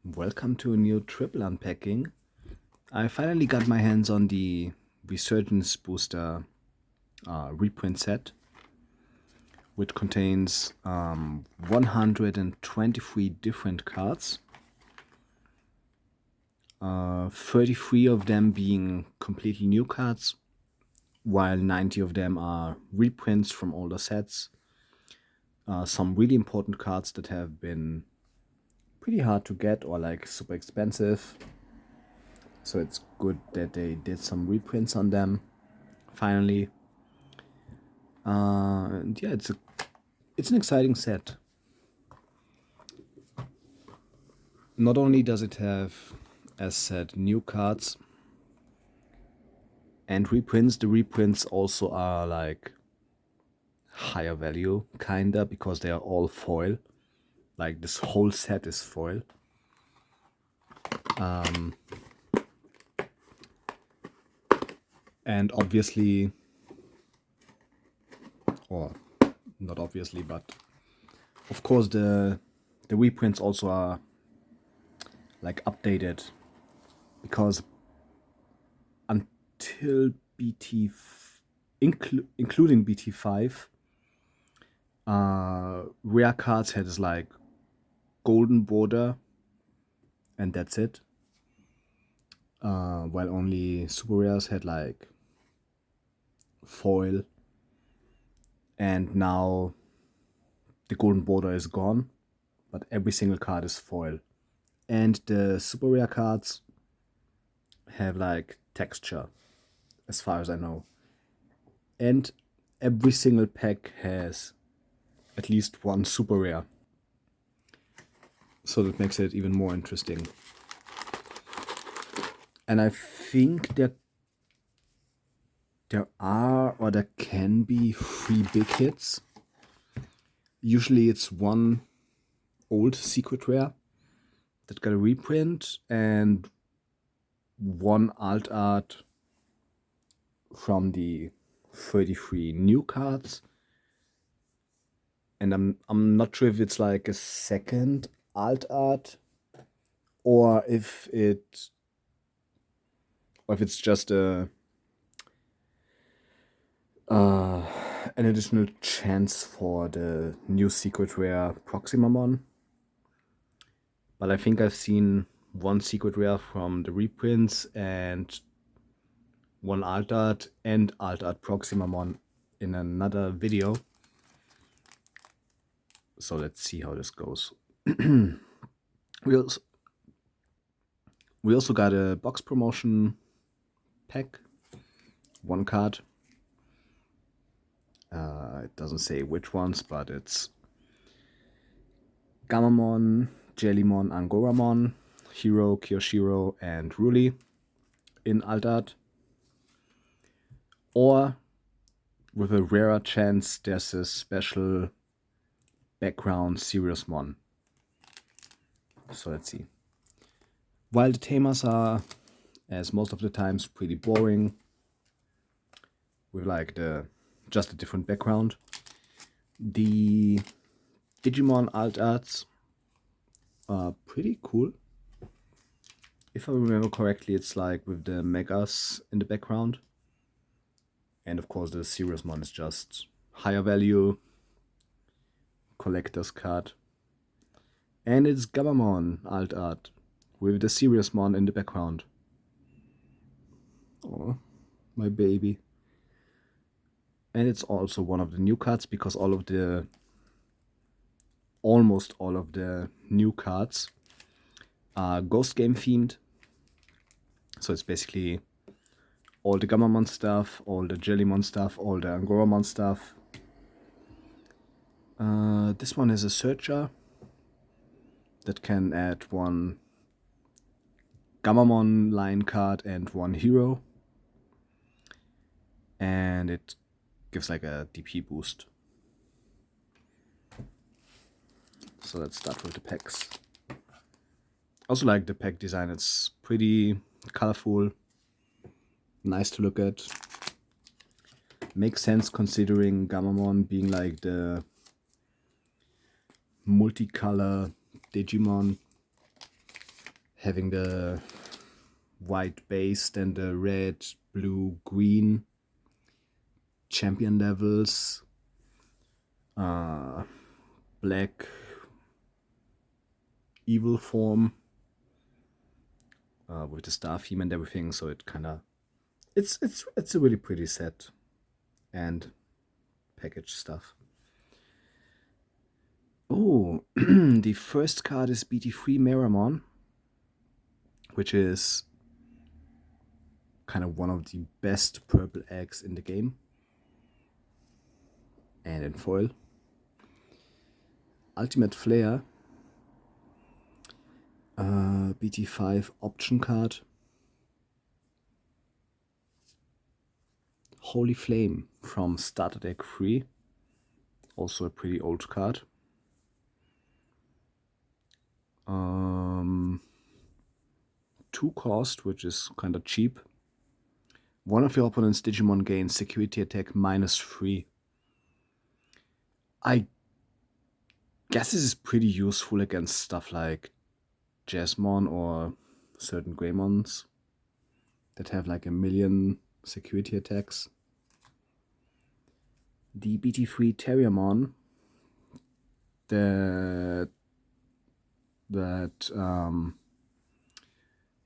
Welcome to a new triple unpacking. I finally got my hands on the Resurgence Booster reprint set, which contains 123 different cards, 33 of them being completely new cards, while 90 of them are reprints from older sets. Some really important cards that have been pretty hard to get or like super expensive. So it's good that they did some reprints on them, finally. And yeah, it's an exciting set. Not only does it have, as said, new cards and reprints, the reprints also are like higher value, kinda, because they are all foil. Like this whole set is foil. And obviously, or not obviously, but of course the reprints also are like updated, because until BT, including BT5, rare cards had this like golden border, and that's it. While only super rares had like foil, and now the golden border is gone, but every single card is foil. And the super rare cards have like texture, as far as I know. And every single pack has at least one super rare. So that makes it even more interesting. And I think there are, or there can be, 3 big hits. Usually it's one old secret rare that got a reprint and one alt art from the 33 new cards. And I'm not sure if it's like a second alt art or if it's just an additional chance for the new secret rare Proximamon. But I think I've seen one secret rare from the reprints and one alt art and alt art Proximamon in another video. So let's see how this goes. We also got a box promotion pack, one card. It doesn't say which ones, but it's Gammamon, Jellymon, Angoramon, Hero, Kyoshiro, and Ruli in alt art. Or, with a rarer chance, there's a special background Siriusmon. So let's see. While the tamers are, as most of the times, pretty boring, with like just a different background, the Digimon alt arts are pretty cool. If I remember correctly, it's like with the megas in the background. And of course the Siriusmon is just higher value collector's card. And it's Gammamon alt art with the Siriusmon in the background. Oh, my baby. And it's also one of the new cards, because almost all of the new cards are Ghost Game themed. So it's basically all the Gammamon stuff, all the Jellymon stuff, all the Angoramon stuff. This one is a searcher that can add one Gammamon line card and one hero. And it gives like a DP boost. So let's start with the packs. Also like the pack design, it's pretty colorful, nice to look at. Makes sense considering Gammamon being like the multicolor Digimon. having the white base, then the red, blue, green champion levels, black evil form with the star theme and everything. So it kind of it's a really pretty set and package stuff. Oh, the first card is BT3 Meramon, which is kind of one of the best purple eggs in the game. And in foil. Ultimate Flare. BT5 option card. Holy Flame from Starter Deck 3. Also a pretty old card. 2 cost, which is kind of cheap. One of your opponent's Digimon gains security attack -3. I guess this is pretty useful against stuff like Jazzmon or certain Greymons that have like a million security attacks. The BT3 Terriermon that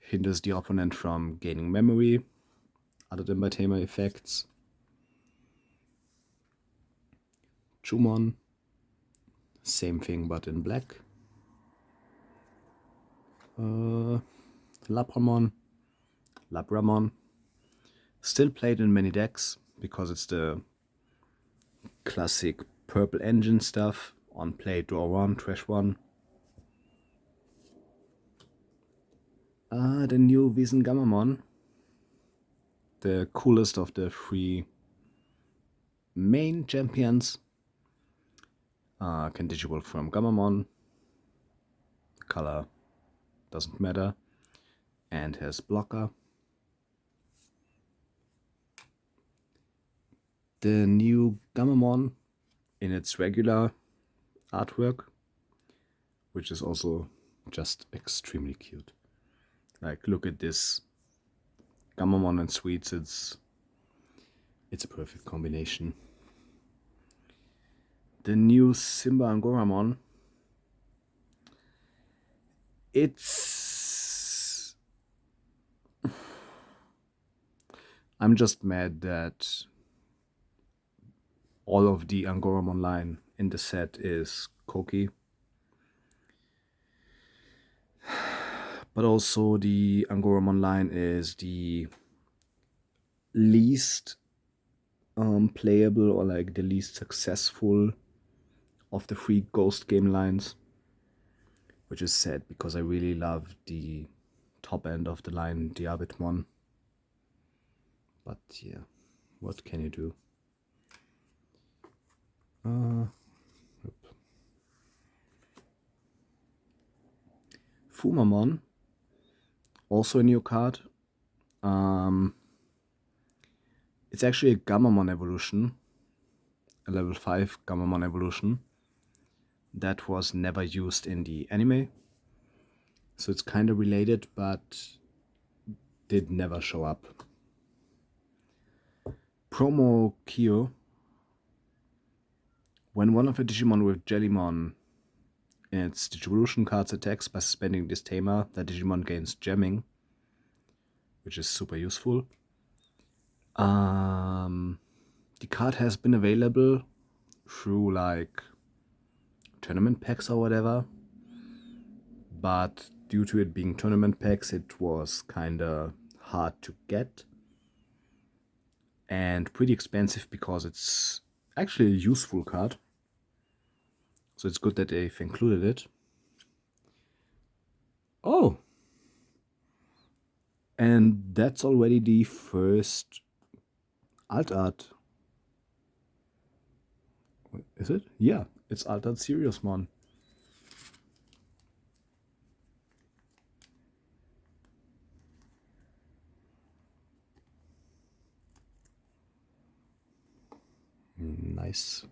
hinders the opponent from gaining memory other than by tamer effects. Jumon, same thing but in black. Labramon, still played in many decks because it's the classic purple engine stuff. On play, draw 1, trash 1. The new Wiesen-Gammamon, the coolest of the 3 main champions. Can Digivolve from Gammamon. Color doesn't matter. And has blocker. The new Gammamon in its regular artwork, which is also just extremely cute. Like, look at this Gammamon and Sweets. It's a perfect combination. The new Simba Angoramon. I'm just mad that all of the Angoramon line in the set is Koki. But also the Angoramon line is the least playable or like the least successful of the 3 Ghost game lines, which is sad because I really love the top end of the line, Diarbbitmon. But yeah, what can you do? Fumamon, also a new card. It's actually a Gammamon evolution, a level 5 Gammamon evolution that was never used in the anime. So it's kind of related, but did never show up. Promo Kyo. When one of a Digimon with Jellymon in its Digivolution cards attacks by suspending this tamer, that Digimon gains Gemming, which is super useful. The card has been available through like tournament packs or whatever, but due to it being tournament packs, it was kinda hard to get and pretty expensive because it's actually a useful card. So it's good that they've included it. Oh! And that's already the first alt art. Is it? Yeah, it's alt art Seriousmon. Nice.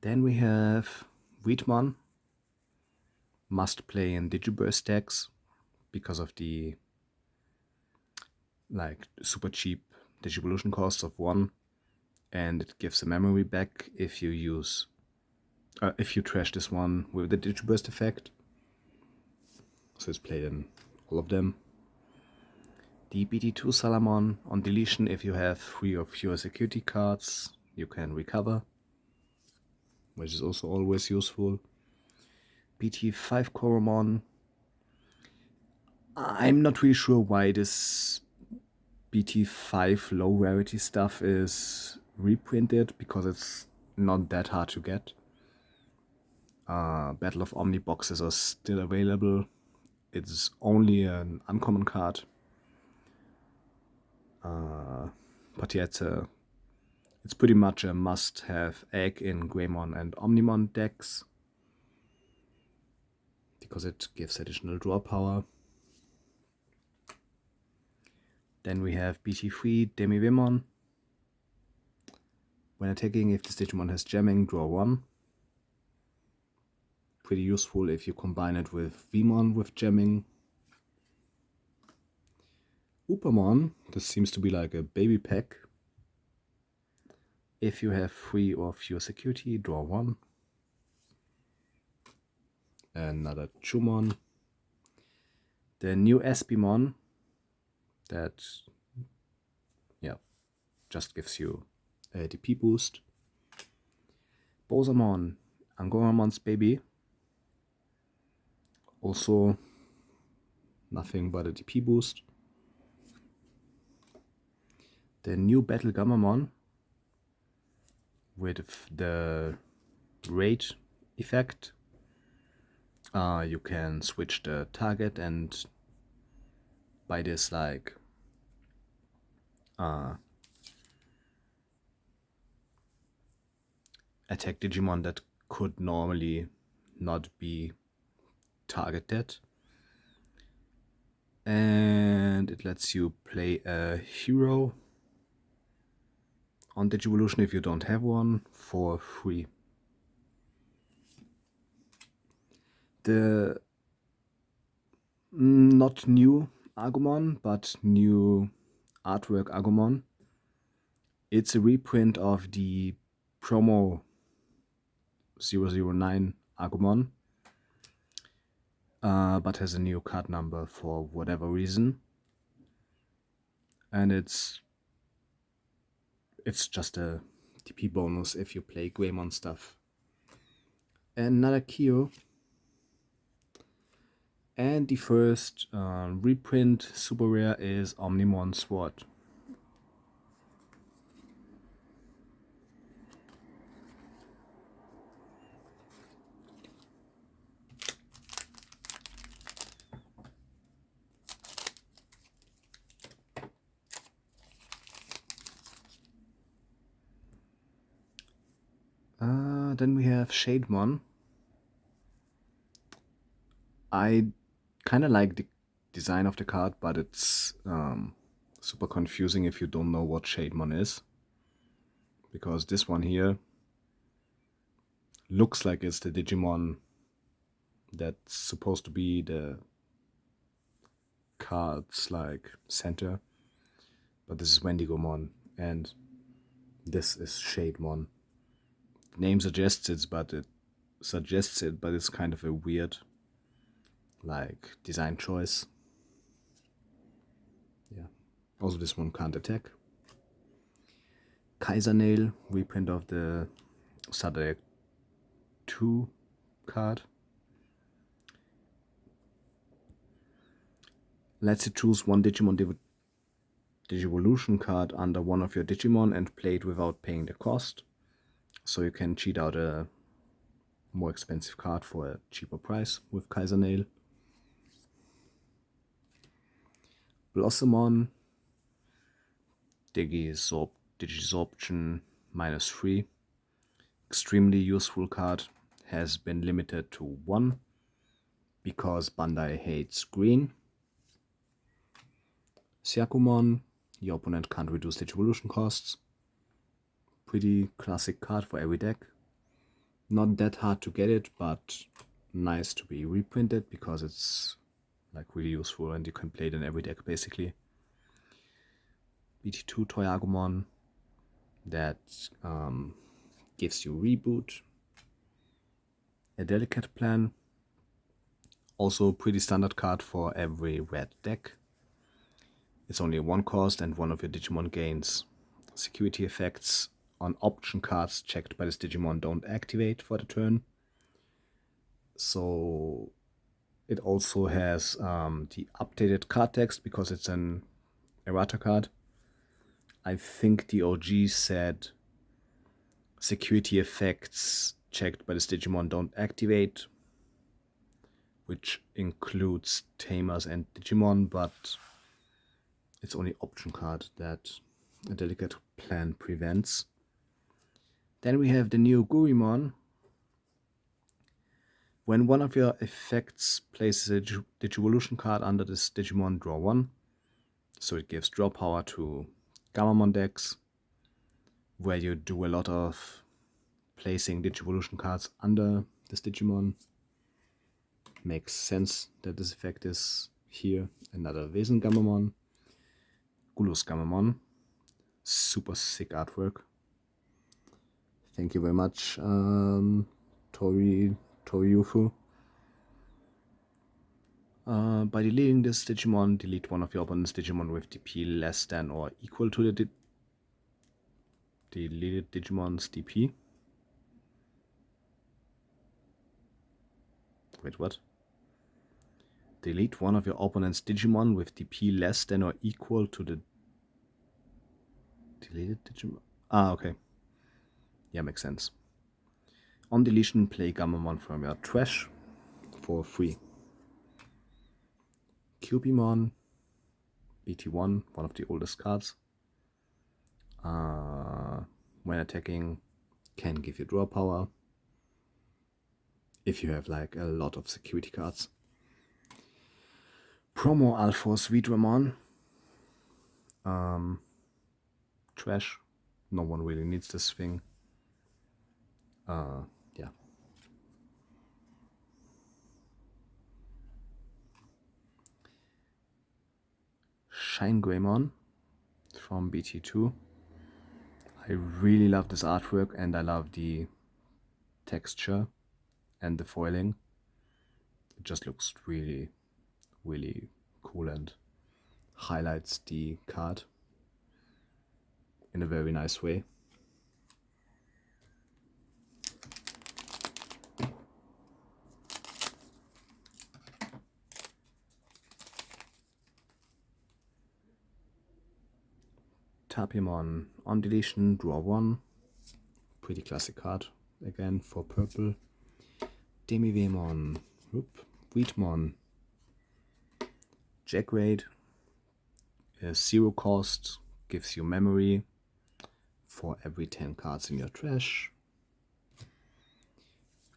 Then we have Diarbbitmon, must play in Digiburst decks because of the super cheap Digivolution cost of 1, and it gives a memory back if you use if you trash this one with the Digiburst effect. So it's played in all of them. The BT2 Salamon, on deletion, if you have 3 or fewer security cards, you can recover, which is also always useful. BT5 Koromon, I'm not really sure why this BT5 low rarity stuff is reprinted, because it's not that hard to get. Battle of Omni boxes are still available. It's only an uncommon card. But yeah, it's pretty much a must-have egg in Greymon and Omnimon decks, because it gives additional draw power. Then we have BT3 Demivimon. When attacking, if this Digimon has jamming, draw 1. Pretty useful if you combine it with Vmon with jamming. Upamon, this seems to be like a baby pack. If you have 3 or fewer security, draw 1. Another Chumon. The new Espimon, that just gives you a DP boost. Bosamon, Angoramon's baby. Also nothing but a DP boost. The new Battle Gammamon with the raid effect. You can switch the target and by this attack Digimon that could normally not be targeted. And it lets you play a hero on Digivolution if you don't have one for free. The not new Agumon, but new artwork Agumon. It's a reprint of the promo 009 Agumon, but has a new card number for whatever reason. And it's just a TP bonus if you play Greymon stuff. Another Kyo. And the first reprint super rare is Omnimon Sword. Then we have Shademon. I kind of like the design of the card, but it's super confusing if you don't know what Shademon is. Because this one here looks like it's the Digimon that's supposed to be the card's center. But this is Wendigomon and this is Shademon. The name suggests it, but it's kind of a weird design choice. Yeah. Also this one can't attack. Kaisernail, reprint of the Saturday 2 card. Lets you choose one Digimon Digivolution card under one of your Digimon and play it without paying the cost. So you can cheat out a more expensive card for a cheaper price with Kaisernail. Blossomon, Digisorption -3. Extremely useful card. Has been limited to 1 because Bandai hates green. Syakumon, your opponent can't reduce Digivolution costs. Pretty classic card for every deck. Not that hard to get it, but nice to be reprinted because it's like really useful and you can play it in every deck basically. BT2 Toyagumon that gives you reboot. A delicate plan. Also pretty standard card for every red deck. It's only 1 cost and one of your Digimon gains security effects on option cards checked by this Digimon don't activate for the turn. So it also has the updated card text because it's an errata card. I think the OG said security effects checked by this Digimon don't activate, which includes Tamers and Digimon, but it's only option card that a delicate plan prevents. Then we have the new Gurimon. When one of your effects places a Digivolution card under this Digimon, draw 1. So it gives draw power to Gammamon decks, where you do a lot of placing Digivolution cards under this Digimon. Makes sense that this effect is here. Another Wesen Gammamon. Gulus Gammamon. Super sick artwork. Thank you very much, Toriyufu. By deleting this Digimon, delete one of your opponent's Digimon with DP less than or equal to the deleted Digimon's DP. Wait, what? Delete one of your opponent's Digimon with DP less than or equal to the deleted Digimon. Ah, okay. Yeah, makes sense. On deletion, play Gammamon from your trash for free. Cubimon, BT1, one of the oldest cards. When attacking, can give you draw power if you have like a lot of security cards. Promo Alphos Vidramon. Trash. No one really needs this thing. Yeah. Shine Greymon from BT2. I really love this artwork and I love the texture and the foiling. It just looks really, really cool and highlights the card in a very nice way. Tapimon on deletion, draw 1. Pretty classic card again for purple. Demivemon, Wheatmon, Jackraid, 0 cost, gives you memory for every 10 cards in your trash.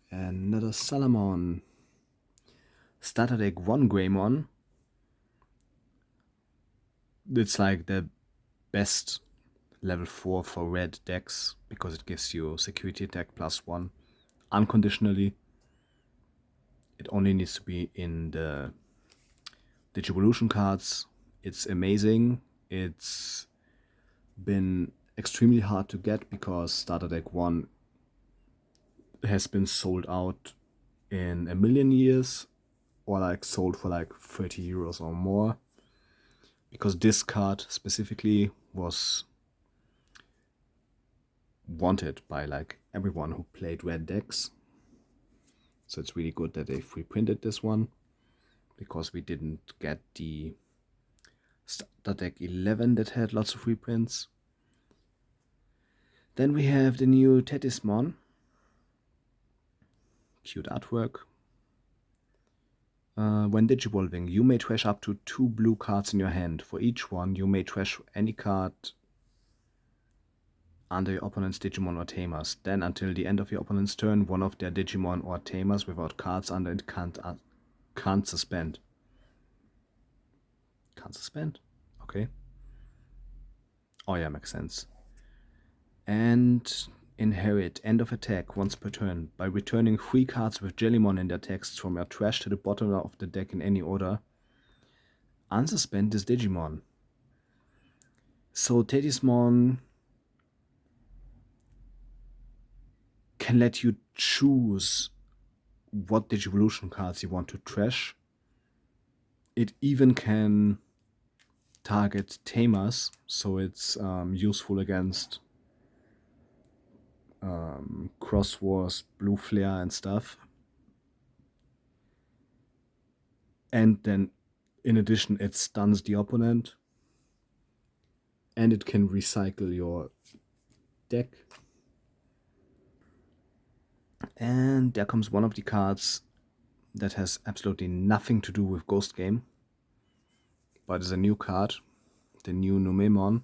Another Salamon, starter deck 1 Greymon. It's like the best level 4 for red decks because it gives you security attack +1 unconditionally. It only needs to be in the Digivolution cards. It's amazing. It's been extremely hard to get because starter deck 1 has been sold out in a million years or like sold for like 30 euros or more, because this card specifically was wanted by like everyone who played red decks. So it's really good that they've reprinted this one, because we didn't get the starter deck 11 that had lots of reprints. Then we have the new Tetismon. Cute artwork. When digivolving, you may trash up to 2 blue cards in your hand. For each one, you may trash any card under your opponent's Digimon or Tamers. Then, until the end of your opponent's turn, one of their Digimon or Tamers without cards under it can't suspend. Can't suspend? Okay. Oh yeah, makes sense. And Inherit, end of attack, once per turn. By returning 3 cards with Jellymon in their text from your trash to the bottom of the deck in any order, unsuspend this Digimon. So Tedismon can let you choose what Digivolution cards you want to trash. It even can target Tamers, so it's useful against Cross Wars, Blue Flare and stuff. And then in addition it stuns the opponent. And it can recycle your deck. And there comes one of the cards that has absolutely nothing to do with Ghost Game, but is a new card, the new Numemon,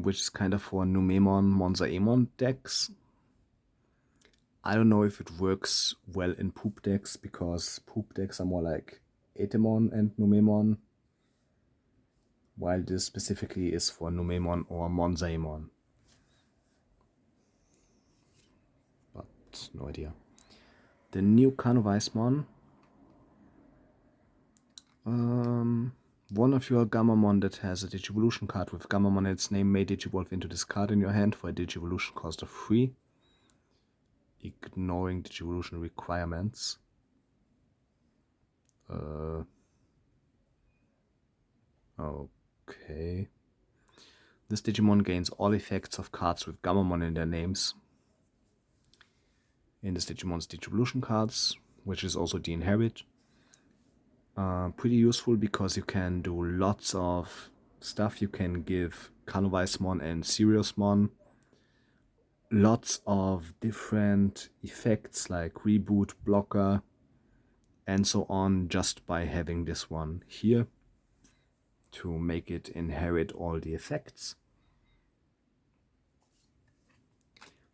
which is kind of for Numemon, Monzaemon decks. I don't know if it works well in poop decks, because poop decks are more like Etemon and Numemon, while this specifically is for Numemon or Monzaemon. But no idea. The new Kanoweismon. One of your Gammamon that has a Digivolution card with Gammamon in its name may Digivolve into this card in your hand for a Digivolution cost of 3, ignoring Digivolution requirements. Okay. This Digimon gains all effects of cards with Gammamon in their names in this Digimon's Digivolution cards, which is also the Inherit. Pretty useful because you can do lots of stuff. You can give Kanoweismon and Siriusmon lots of different effects like reboot, blocker, and so on, just by having this one here to make it inherit all the effects.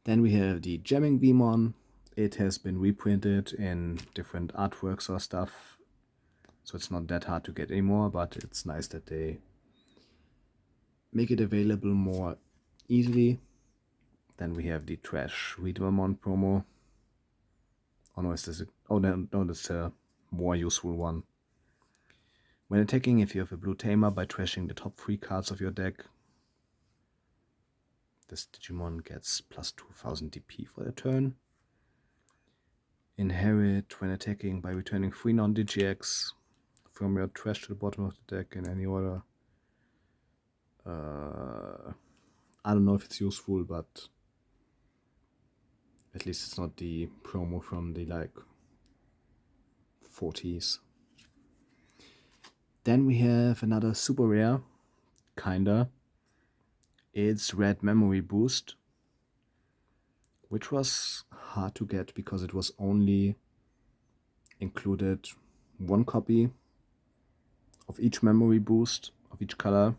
Then we have the Jamming Beamon. It has been reprinted in different artworks or stuff, so it's not that hard to get anymore, but it's nice that they make it available more easily. Then we have the Trash Readvermon promo. Oh no, is this no, that's a more useful one. When attacking, if you have a blue Tamer, by trashing the top 3 cards of your deck, this Digimon gets plus 2000 DP for the turn. Inherit, when attacking, by returning 3 non-DGX from your trash to the bottom of the deck in any order. I don't know if it's useful, but at least it's not the promo from the like 40s. Then we have another super rare, kinda. It's Red Memory Boost, which was hard to get because it was only included 1 copy of each memory boost of each color,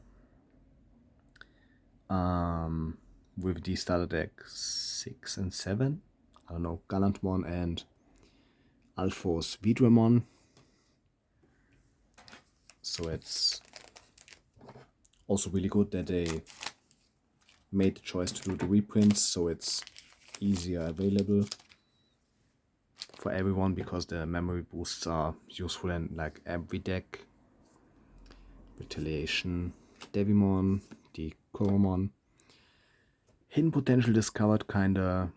with the starter deck 6 and 7. I don't know, Gallantmon and Alphos Vidramon. So it's also really good that they made the choice to do the reprints, so it's easier available for everyone, because the memory boosts are useful in like every deck. Retaliation, Devimon, the Koromon. Hidden Potential discovered, kinda.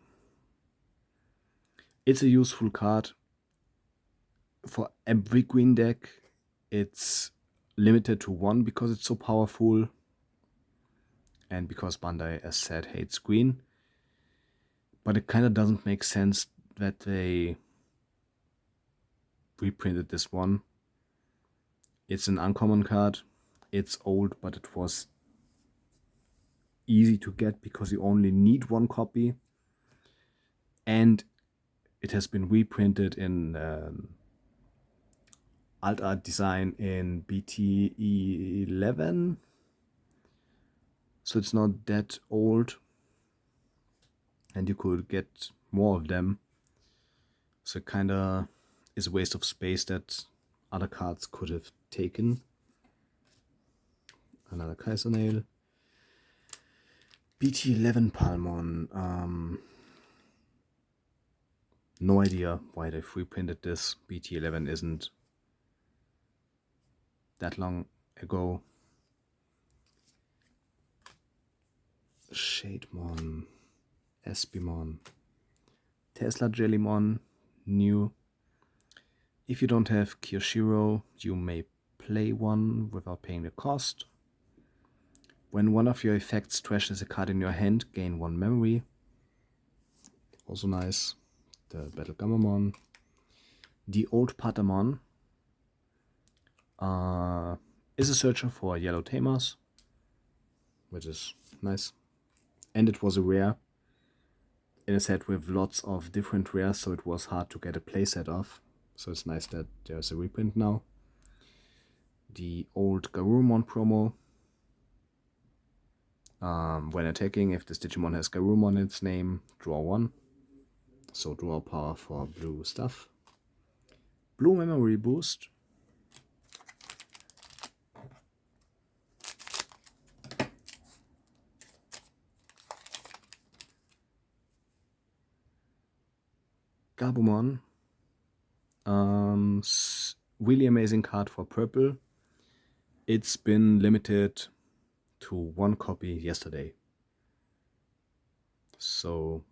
It's a useful card for every green deck. It's limited to 1 because it's so powerful, and because Bandai, as said, hates green. But it kind of doesn't make sense that they reprinted this one. It's an uncommon card. It's old, but it was easy to get because you only need 1 copy. And it has been reprinted in alt art design in BT11. So it's not that old. And you could get more of them. So it kind of is a waste of space that other cards could have taken. Another Kaisernail. BT11 Palmon. No idea why they reprinted this. BT11 isn't that long ago. Shademon, Espimon, Tesla Jellymon, new. If you don't have Kirshiro, you may play one without paying the cost. When one of your effects trashes a card in your hand, gain 1 memory. Also nice. The Battle Gammamon. The Old Patamon is a searcher for yellow tamers, which is nice. And it was a rare in a set with lots of different rares, so it was hard to get a playset of. So it's nice that there's a reprint now. The Old Garurumon promo. When attacking, if this Digimon has Garurumon in its name, draw 1. So draw power for blue stuff. Blue memory boost. Gabumon. Really amazing card for purple. It's been limited to 1 copy yesterday. So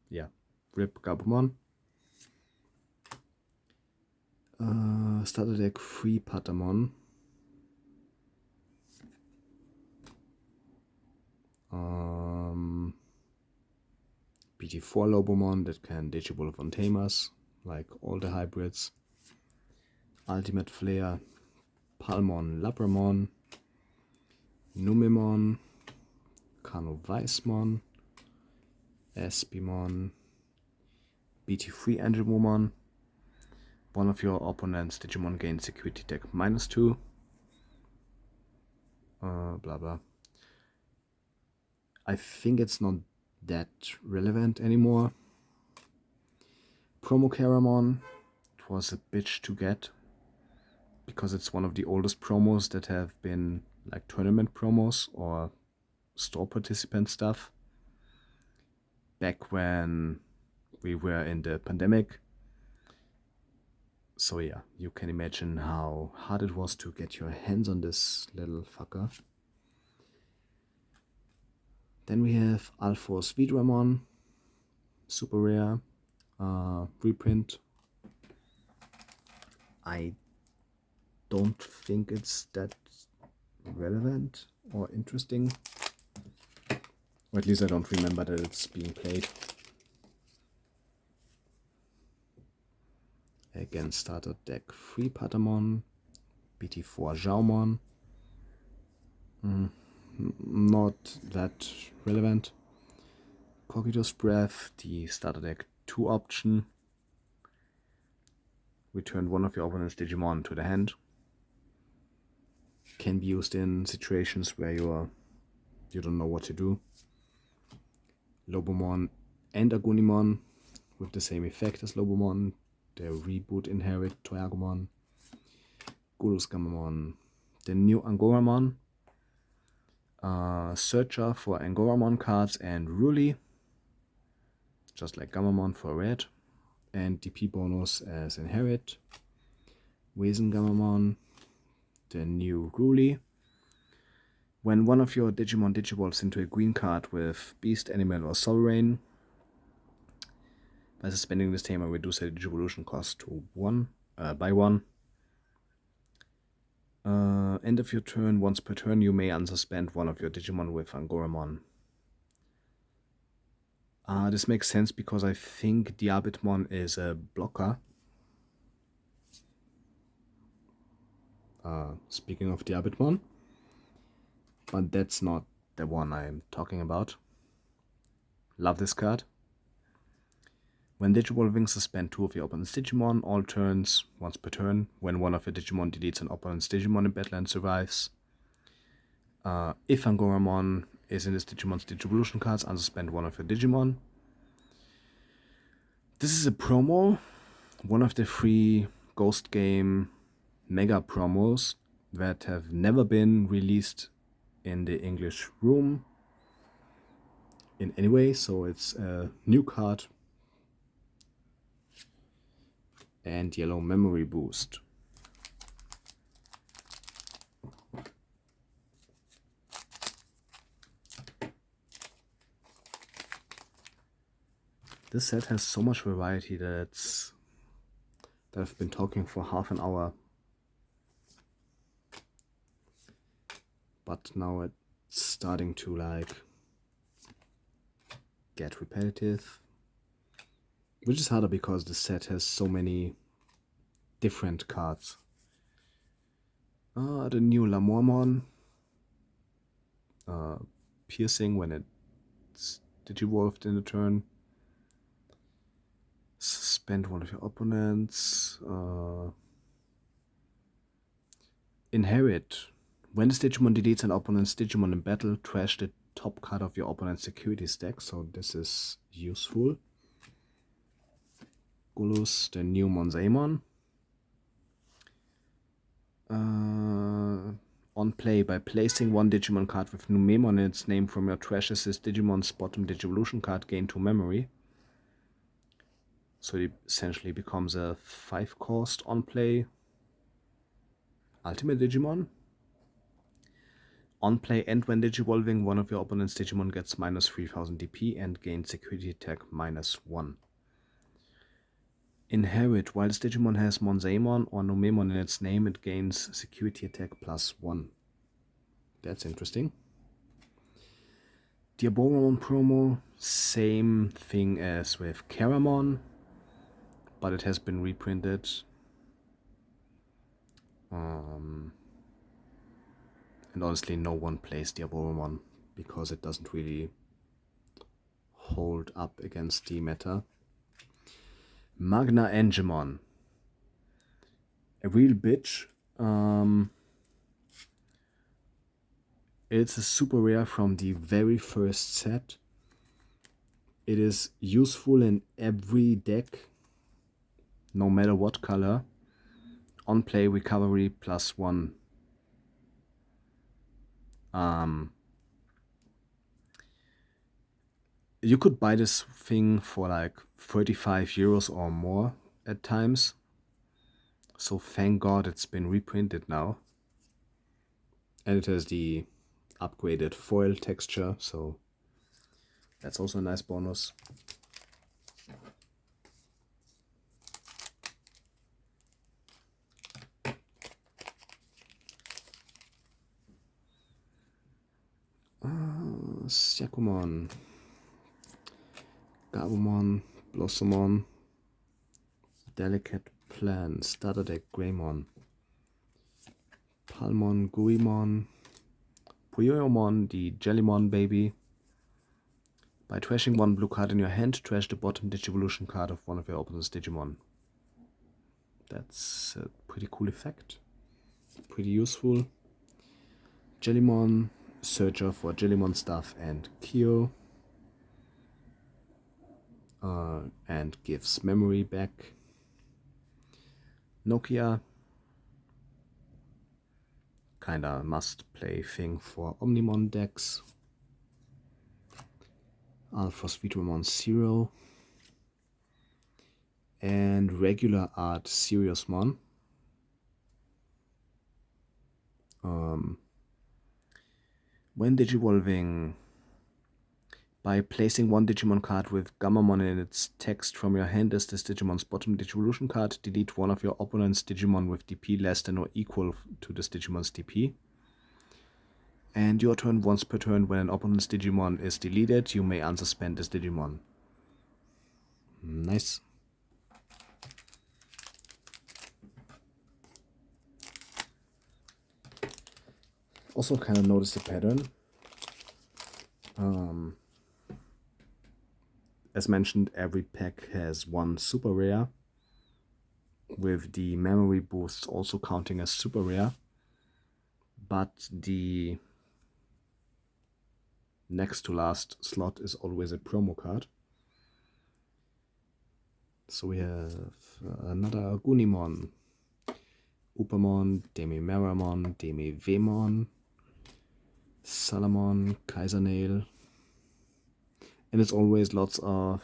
yeah, rip Gabumon. Starter deck free Patamon. BT4 Lobomon that can Digivolve on Tamers, like all the hybrids. Ultimate Flare, Palmon Labramon, Numemon, Kano Weissmon, Espimon, BT3 Angelmomon. One of your opponent's Digimon gains security tech -2. Blah blah. I think it's not that relevant anymore. Promo Caramon. It was a bitch to get because it's one of the oldest promos that have been like tournament promos or store participant stuff back when we were in the pandemic. So yeah, you can imagine how hard it was to get your hands on this little fucker. Then we have Alphos Vidramon, super rare, reprint. I don't think it's that relevant or interesting. Or at least I don't remember that it's being played. Again, starter deck free Patamon, BT4 Jaumon. Not that relevant. Kogito's Breath, the starter deck 2 option. Return one of your opponent's Digimon to the hand. Can be used in situations where you don't know what to do. Lobomon and Agunimon with the same effect as Lobomon. The reboot inherit Toyagumon. Gurus Gammamon. The new Angoramon. Searcher for Angoramon cards and Ruli. Just like Gammamon for red. And DP bonus as inherit. Wesen Gammamon. The new Ruli. When one of your Digimon digivolves into a green card with Beast, Animal, or Sovereign, by suspending this tamer, reduce the Digivolution cost to 1 by 1. End of your turn, once per turn, you may unsuspend one of your Digimon with Angoramon. This makes sense because I think Diarbbitmon is a blocker. Speaking of Diarbbitmon, but that's not the one I'm talking about. Love this card. When Digivolving, suspend 2 of your opponent's Digimon, all turns, once per turn. When one of your Digimon deletes an opponent's Digimon in battle and survives. If Angoramon is in this Digimon's Digivolution cards, unsuspend one of your Digimon. This is a promo, one of the 3 Ghost Game mega promos that have never been released in the English room in any way, so it's a new card and yellow memory boost. This set has so much variety that I've been talking for half an hour. But now it's starting to like get repetitive, which is harder because the set has so many different cards. The new Lamormon, piercing when it's digivolved in a turn. Suspend one of your opponents. Inherit. When this Digimon deletes an opponent's Digimon in battle, trash the top card of your opponent's security stack, so this is useful. Gulus, the new Monzaemon. On play, by placing one Digimon card with Numemon in its name from your trash assist Digimon's bottom Digivolution card, gain 2 memory. So it essentially becomes a 5-cost on play Ultimate Digimon. On play and when digivolving, one of your opponent's Digimon gets minus 3000 DP and gains security attack -1. Inherit. While this Digimon has Monzaemon or Numemon in its name, it gains security attack +1. That's interesting. Diarbbitmon promo, same thing as with Caramon, but it has been reprinted. And honestly, no one plays Diarbbitmon because it doesn't really hold up against the meta. Magna Angemon, a real bitch. It's a super rare from the very first set. It is useful in every deck, no matter what color. On play, recovery +1. You could buy this thing for like 35 euros or more at times. So thank God it's been reprinted now. And it has the upgraded foil texture, so that's also a nice bonus. Syakumon, Gabumon, Blossomon, Delicate Plan, Starter Deck Greymon, Palmon, Guimon, Puyoyomon, the Jellymon baby. By trashing one blue card in your hand, trash the bottom Digivolution card of one of your opponent's Digimon. That's a pretty cool effect. Pretty useful. Jellymon, searcher for Jellymon stuff and Kyo. And gives memory back. Nokia, kinda must play thing for Omnimon decks. Alphos Vitromon 0. And regular art Siriusmon. When digivolving, by placing one Digimon card with Gammamon in its text from your hand as this Digimon's bottom Digivolution card, delete one of your opponent's Digimon with DP less than or equal to this Digimon's DP. And your turn, once per turn, when an opponent's Digimon is deleted, you may unsuspend this Digimon. Nice. Also kind of noticed a pattern. As mentioned, every pack has one super rare, with the memory boosts also counting as super rare, but the next to last slot is always a promo card. So we have another Gunimon, Upamon, Demi-Meramon, Demi-Vemon, Salamon, Kaisernail, And it's always lots of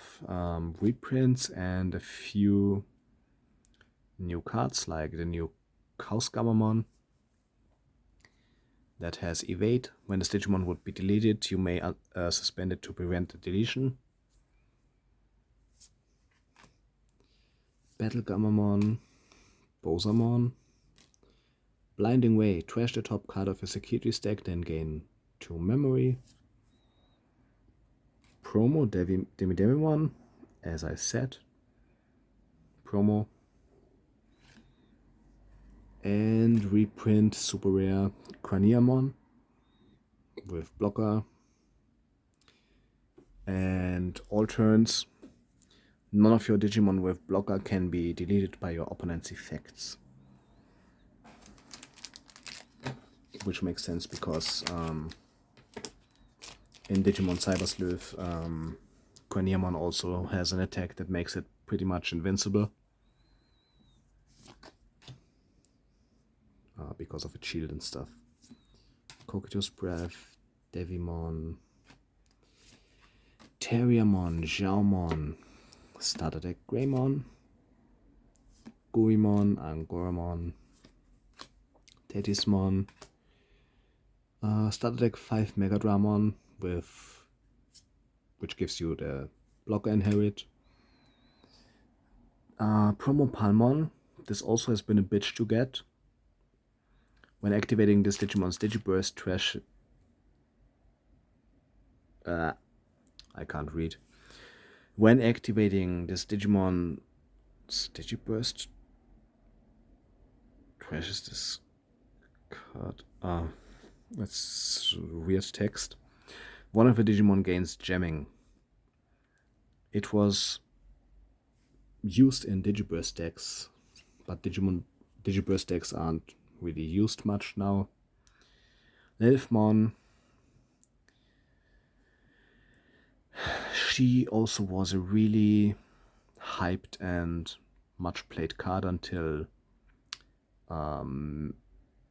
reprints and a few new cards, like the new Kausgamamon that has evade. When this Digimon would be deleted, you may suspend it to prevent the deletion. Battle Gamamon, Bosamon, Blinding Way, trash the top card of your security stack, then gain 2 memory. Promo Demidemimon, as I said. Promo. And reprint super rare Craniamon with blocker. And all turns, none of your Digimon with blocker can be deleted by your opponent's effects. Which makes sense because in Digimon Cyber Sleuth, Craniamon also has an attack that makes it pretty much invincible. Because of its shield and stuff. Cocytus Breath, Devimon, Terriermon, Xiaomon, Starter Deck Greymon, Guimon, Angoramon, Tetismon, Starter Deck 5 Megadramon which gives you the blocker inherit. Promo Palmon, this also has been a bitch to get. When activating this Digimon's Digiburst, trash. I can't read. When activating this Digimon's Digiburst, trashes this card. That's weird text. One of the Digimon gains jamming. It was used in Digiburst decks, but Digiburst decks aren't really used much now. Lilfmon. She also was a really hyped and much played card until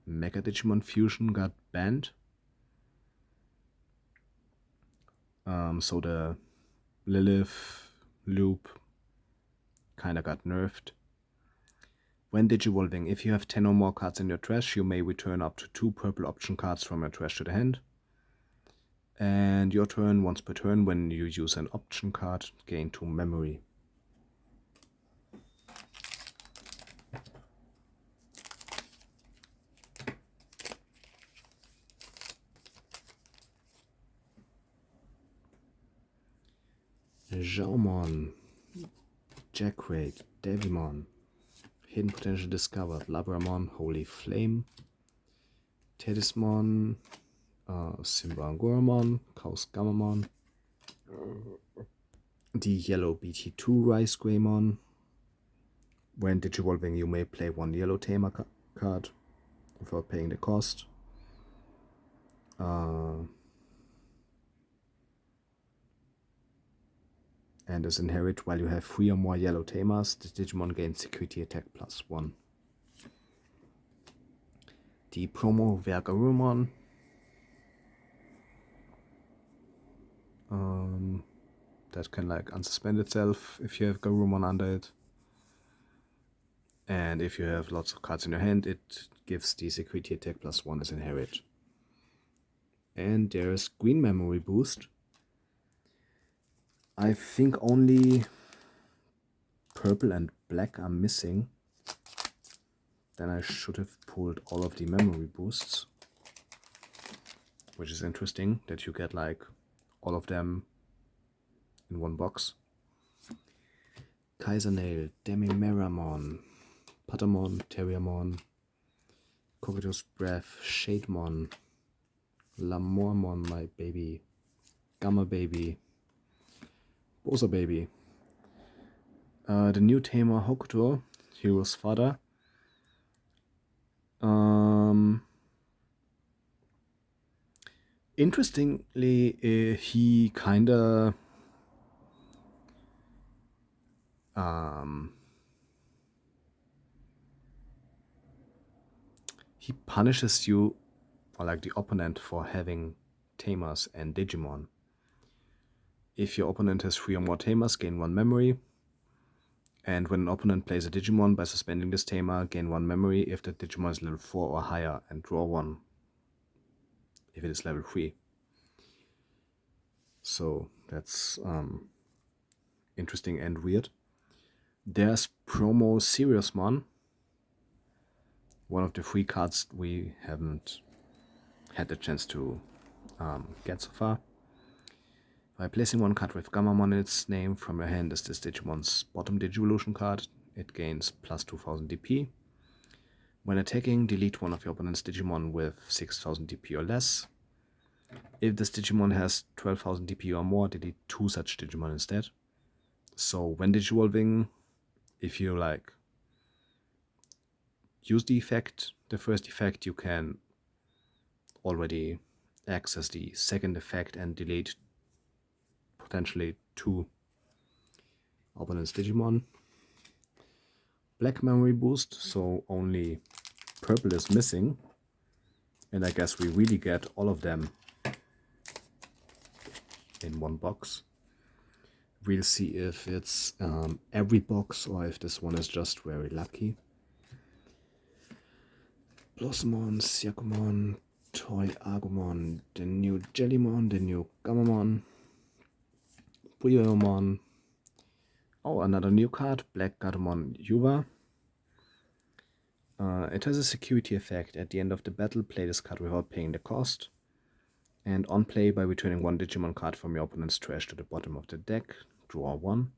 Mega Digimon Fusion got banned. So the Lilith loop kinda got nerfed. When digivolving, if you have 10 or more cards in your trash, you may return up to 2 purple option cards from your trash to the hand. And your turn, once per turn, when you use an option card, gain 2 memory. Xiaomon, Jackrate, Devimon, Hidden Potential Discovered, Labramon, Holy Flame, Tetismon, Simbangoramon, Kausgamamon, the yellow BT2 Rice Greymon. When digivolving, you may play 1 yellow Tamer card without paying the cost. And as inherit, while you have 3 or more yellow Tamers, the Digimon gains security attack +1. The promo Vergarumon. That can like unsuspend itself if you have Garurumon under it. And if you have lots of cards in your hand, it gives the security attack +1 as inherit. And there's Green Memory Boost. I think only purple and black are missing. Then I should have pulled all of the memory boosts. Which is interesting that you get like all of them in one box. Kaisernail, Demimeramon, Patamon, Terriermon, Cocytus Breath, Shademon, Lamormon, my baby, Gamma Baby, Bosa Baby, the new tamer Hokuto, Hero's father. Interestingly, he kinda he punishes you, or like the opponent, for having Tamers and Digimon. If your opponent has 3 or more tamers, gain 1 memory. And when an opponent plays a Digimon, by suspending this tamer, gain 1 memory if the Digimon is level 4 or higher, and draw 1 if it is level 3. So that's interesting and weird. There's Promo Seriousmon, one of the 3 cards we haven't had the chance to get so far. By placing 1 card with Gammamon in its name from your hand as this Digimon's bottom Digivolution card, it gains plus 2000 DP. When attacking, delete one of your opponent's Digimon with 6000 DP or less. If this Digimon has 12,000 DP or more, delete 2 such Digimon instead. So when Digivolving, if you like use the effect, the first effect, you can already access the second effect and delete potentially 2 opponent's Digimon. Black memory boost, so only purple is missing, and I guess we really get all of them in one box. We'll see if it's every box or if this one is just very lucky. Blossomon, Syakomon, Toy Agumon, the new Jellymon, the new Gammamon, Buyomon. Oh, another new card, Black Gatomon Yuva. It has a security effect. At the end of the battle, play this card without paying the cost. And on play, by returning 1 Digimon card from your opponent's trash to the bottom of the deck, draw 1.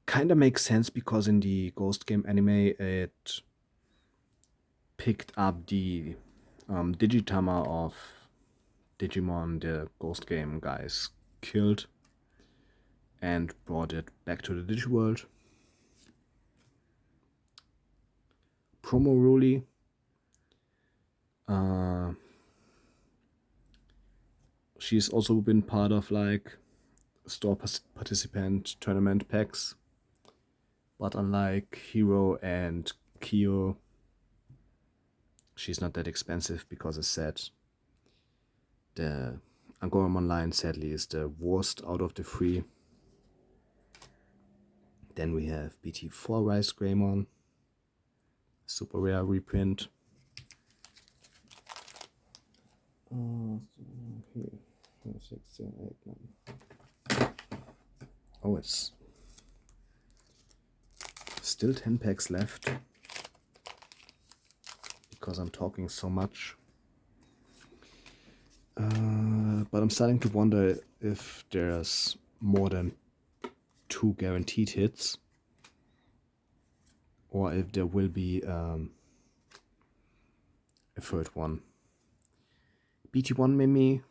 Kinda makes sense because in the Ghost Game anime, it picked up the Digitama of Digimon the Ghost Game guys killed and brought it back to the Digiworld. Promo Ruli. She's also been part of like store participant tournament packs, but unlike Hero and Kyo, she's not that expensive because, as said, the Angoramon line sadly is the worst out of the 3. Then we have BT4 Rise Greymon, super rare reprint. Here, 6, 7, 8, 9. Oh, it's still 10 packs left because I'm talking so much. But I'm starting to wonder if there's more than 2 guaranteed hits, or if there will be a 3rd one. BT1 Mimi,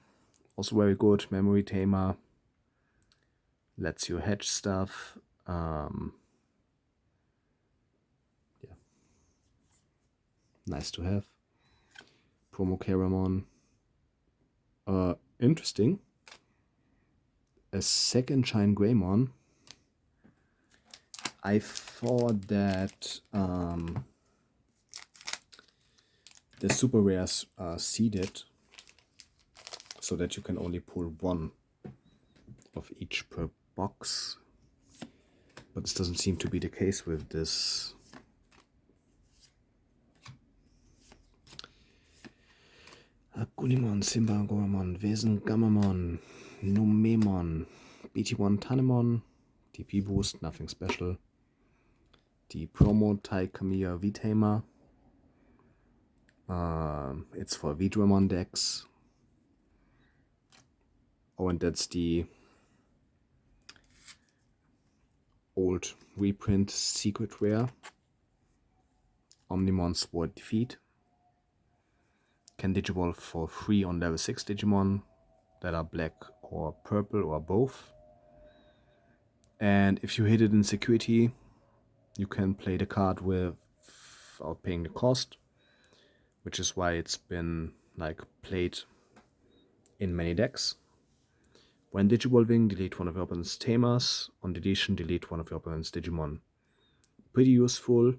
also very good, memory tamer, lets you hedge stuff. Yeah, nice to have. Promo Caramon, interesting. A 2nd Shine Greymon. I thought that the super rares are seeded so that you can only pull 1 of each per box, but this doesn't seem to be the case with this. Agunimon, Simba, Goramon, Wesen, Gammamon, Numemon, BT1 Tanemon, DP Boost, nothing special. The Promo Tai Kamiya V-Tamer. It's for V-Dramon decks. Oh, and that's the old reprint secret rare. Omnimon Sword Defeat. Can Digivolve for free on level 6 Digimon that are black or purple or both. And if you hit it in security, you can play the card without paying the cost, which is why it's been like played in many decks. When Digivolving, delete one of your opponent's Tamers. On deletion, delete one of your opponent's Digimon. Pretty useful.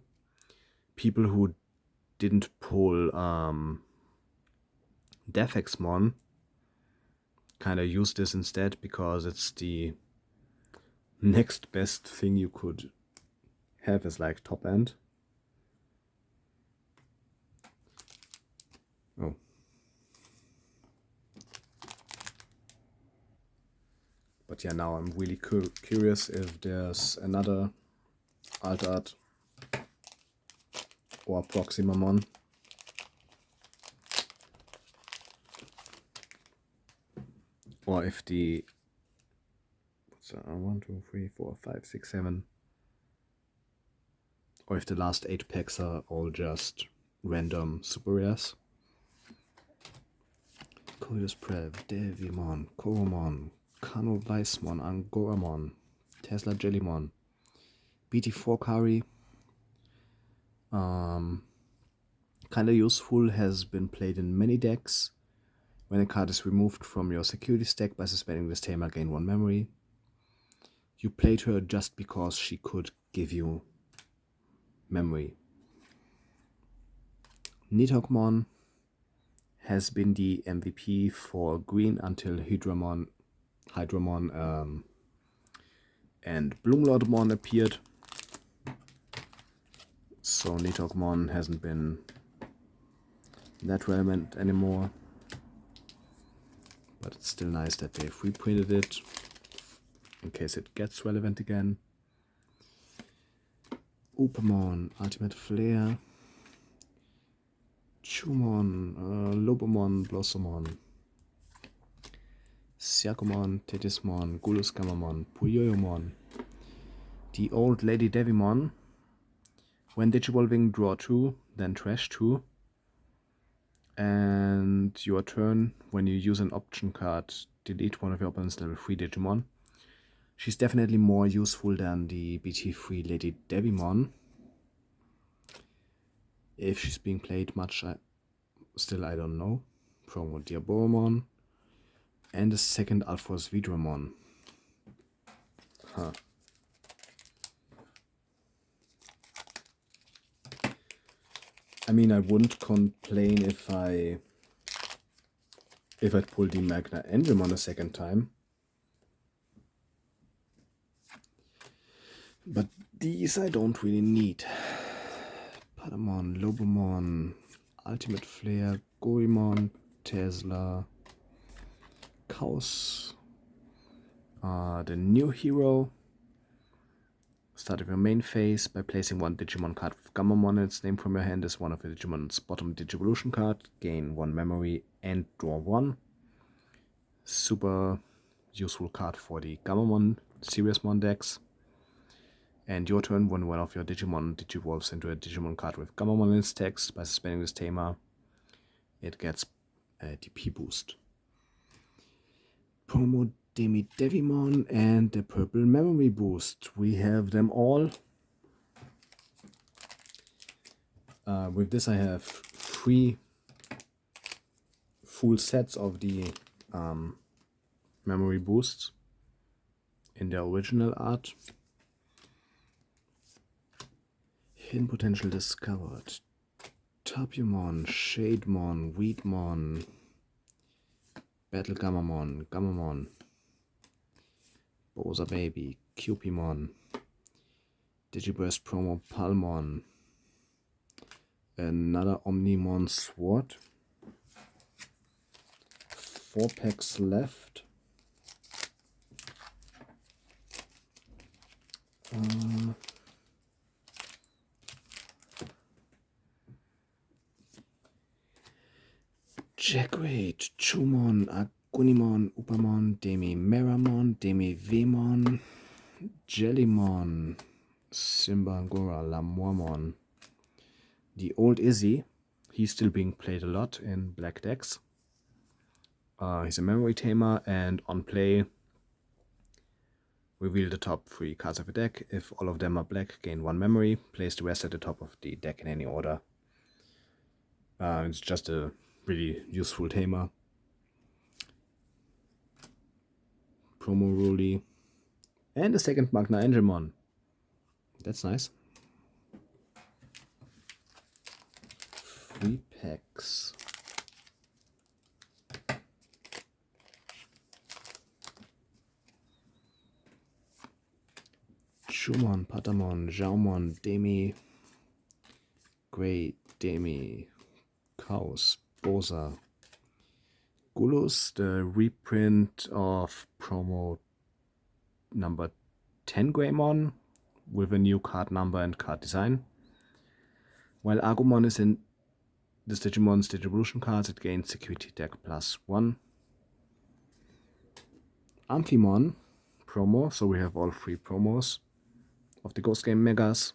People who didn't pull Defexmon kind of use this instead because it's the next best thing you could have as like top end. Oh. But yeah, now I'm really curious if there's another alt art or Proximamon. Or if the 1, 2, 3, 4, 5, 6, 7, or if the last 8 packs are all just random super rares. Coidus Prev, Devimon, Koromon, Kano Weissmon, Angoramon, Tesla Jellymon, BT4 Kari. Kinda useful, has been played in many decks. When a card is removed from your security stack by suspending this tamer, gain 1 memory. You played her just because she could give you memory. Nidhoggmon has been the MVP for green until Hydramon and Bloomlordmon appeared. So Nidhoggmon hasn't been that relevant anymore. But it's still nice that they've reprinted it in case it gets relevant again. Upamon, Ultimate Flare, Chumon, Lobomon, Blossomon, Siakomon, Tetismon, Gulusgamamon, Puyoyomon, the old Lady Devimon. When digivolving, draw 2, then trash 2. And your turn, when you use an option card, delete one of your opponent's level 3 Digimon. She's definitely more useful than the BT3 Lady Devimon. If she's being played much, still I don't know. Promo Diarbbitmon. And a second Alphorus Vidramon. Huh. I mean, I wouldn't complain if I'd pull the Magna Angemon a second time. But these I don't really need. Patamon, Lobomon, Ultimate Flare, Goemon, Tesla, Chaos, the new hero. Start of your main phase by placing 1 Digimon card with Gammamon in its name from your hand as one of the Digimon's bottom Digivolution card. Gain 1 memory and draw 1. Super useful card for the Gammamon Seriousmon decks. And your turn, when one of your Digimon digivolves into a Digimon card with Gammamon in its text by suspending this tamer, it gets a DP boost. Promo Devimon and the purple memory boost. We have them all. With this I have 3 full sets of the memory boosts in the original art. Hidden potential discovered. Tapumon, Shademon, Weedmon, Battle Gammamon, Boza Baby, Cupimon, Digiburst Promo Palmon, another Omnimon Sword. 4 packs left. Jackrate, Chumon, Agunimon, Upamon, Demi-Meramon, Demi-Vemon, Jellymon, Simbangora, Lamormon. The old Izzy, he's still being played a lot in black decks. He's a memory tamer, and on play, reveal the top 3 cards of a deck. If all of them are black, gain 1 memory. Place the rest at the top of the deck in any order. It's just a really useful tamer. Promo Ruli. And a second Magna Angemon. That's nice. 3 packs. Jumon, Patamon, Jaumon, Demi, Grey, Demi, Chaos, Bosa, Gulus, the reprint of promo number 10 Greymon with a new card number and card design. While Agumon is in this Digimon's Digivolution cards, it gains Security Deck +1. Amphimon promo, so we have all 3 promos of the Ghost Game Megas.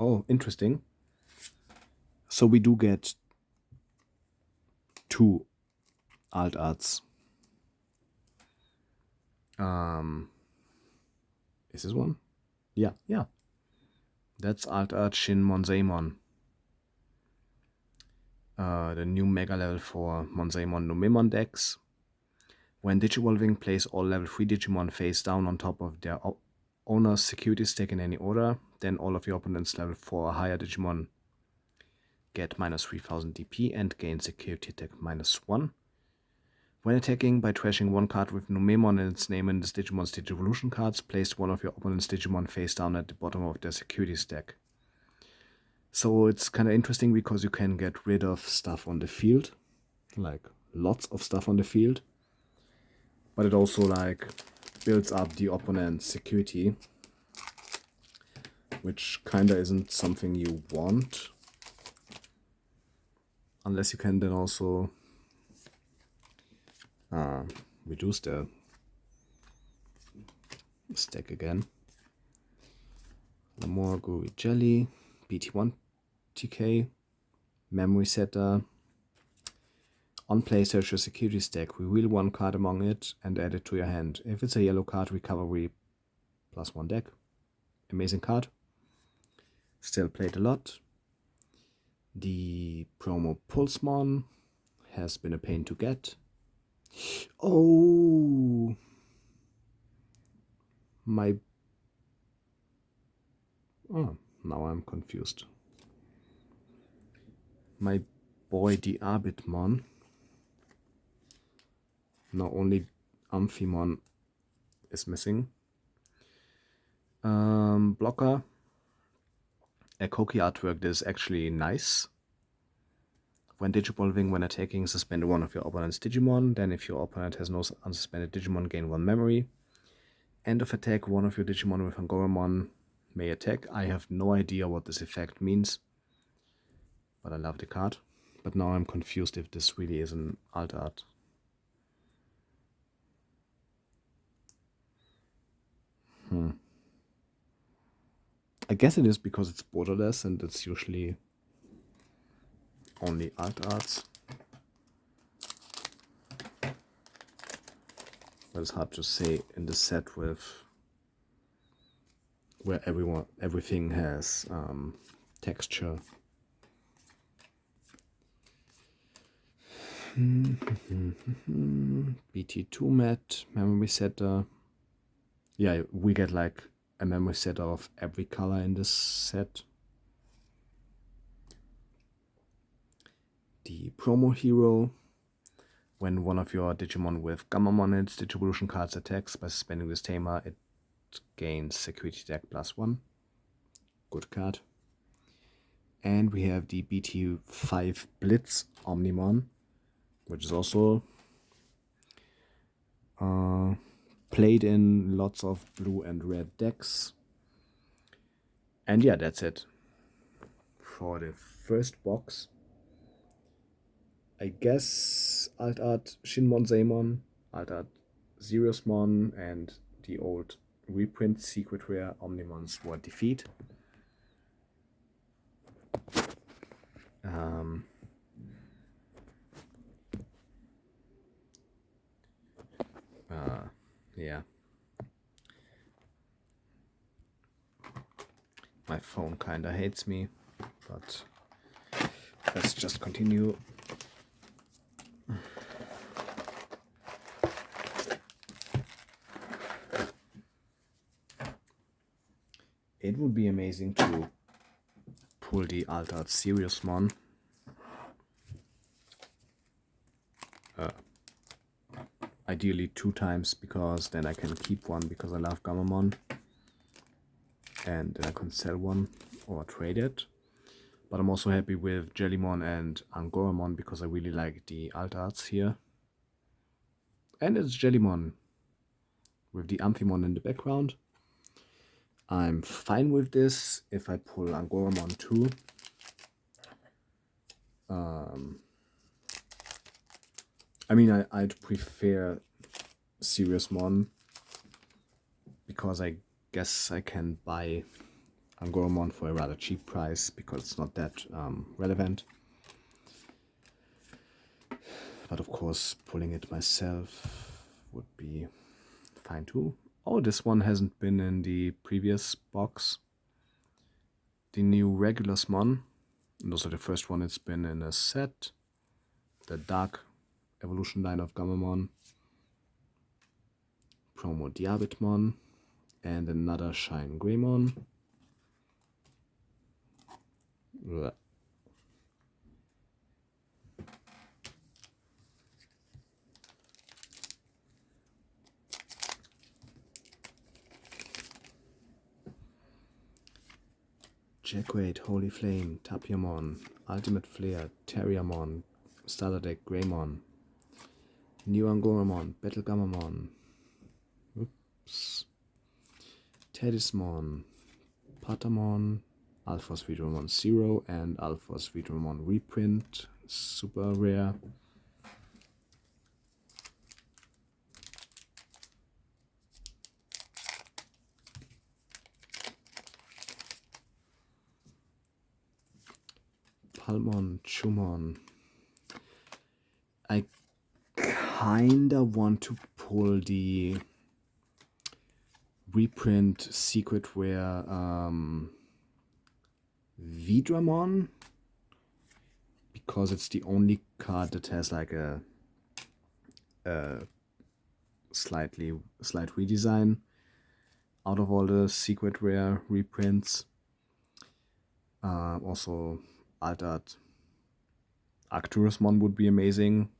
Oh, interesting. So we do get 2 alt arts. Is this one? Yeah. That's alt art Shin Monzaemon. The new mega level for Monzaemon Numemon decks. When Digivolving, place all level 3 Digimon face down on top of their owner's security stack in any order. Then all of your opponent's level 4 or higher Digimon get -3000 DP and gain security attack -1. When attacking by trashing one card with Numemon and its name in this Digimon's Digivolution cards, place one of your opponent's Digimon face down at the bottom of their security stack. So it's kind of interesting because you can get rid of stuff on the field, like lots of stuff on the field, but it also like builds up the opponent's security, which kind of isn't something you want, unless you can then also reduce the stack again. Lamore, Guri Jelly, BT1 TK, Memory Setter. On play, search your security stack, reveal one card among it and add it to your hand. If it's a yellow card, recovery +1 deck. Amazing card. Still played a lot. The promo Pulsemon has been a pain to get. Oh, now I'm confused. My boy Diarbbitmon. Now only Amphimon is missing. Blocker. A Koki artwork that is actually nice. When Digivolving, when attacking, suspend one of your opponent's Digimon. Then if your opponent has no unsuspended Digimon, gain 1 memory. End of attack, one of your Digimon with Angoromon may attack. I have no idea what this effect means, but I love the card. But now I'm confused if this really is an alt art. I guess it is because it's borderless and it's usually only alt arts. But it's hard to say in the set with where everything has texture. BT2 mat, memory setter. Yeah, we get like a memory setter of every color in this set. The promo hero. When one of your Digimon with Gammamon in its Digivolution cards attacks by suspending this tamer, it gains security deck +1. Good card. And we have the BT5 Blitz Omnimon, which is also played in lots of blue and red decks. And yeah, that's it for the first box. I guess alt art Shin Monzaemon, alt art Siriusmon, and the old reprint secret rare Omnimons were defeat. Yeah. My phone kinda hates me, but let's just continue. It would be amazing to pull the alt art Siriusmon. ideally 2 times, because then I can keep one because I love Gammamon, and then I can sell one or trade it. But I'm also happy with Jellymon and Angoramon because I really like the alt arts here. And it's Jellymon with the Amphimon in the background. I'm fine with this if I pull Angoramon too. I mean, I'd prefer Seriousmon because I guess I can buy Angoramon for a rather cheap price because it's not that relevant. But of course, pulling it myself would be fine too. Oh, this one hasn't been in the previous box. The new Regulusmon, and also the first one it's been in a set. The Dark Evolution line of Gammamon. Promo Diarbbitmon. And another Shine Greymon. Jacquade, Holy Flame, Tapiamon, Ultimate Flare, Terriermon, Starter Deck Greymon, New Angoramon, Battle Gammamon, oops, Tedismon, Patamon, Alpha Sweetramon 0 and Alpha Sweetramon Reprint, super rare. Palmon, Chumon. I kinda want to pull the reprint secret rare Vidramon because it's the only card that has like a slight redesign out of all the secret rare reprints. Also altered Arcturusmon would be amazing.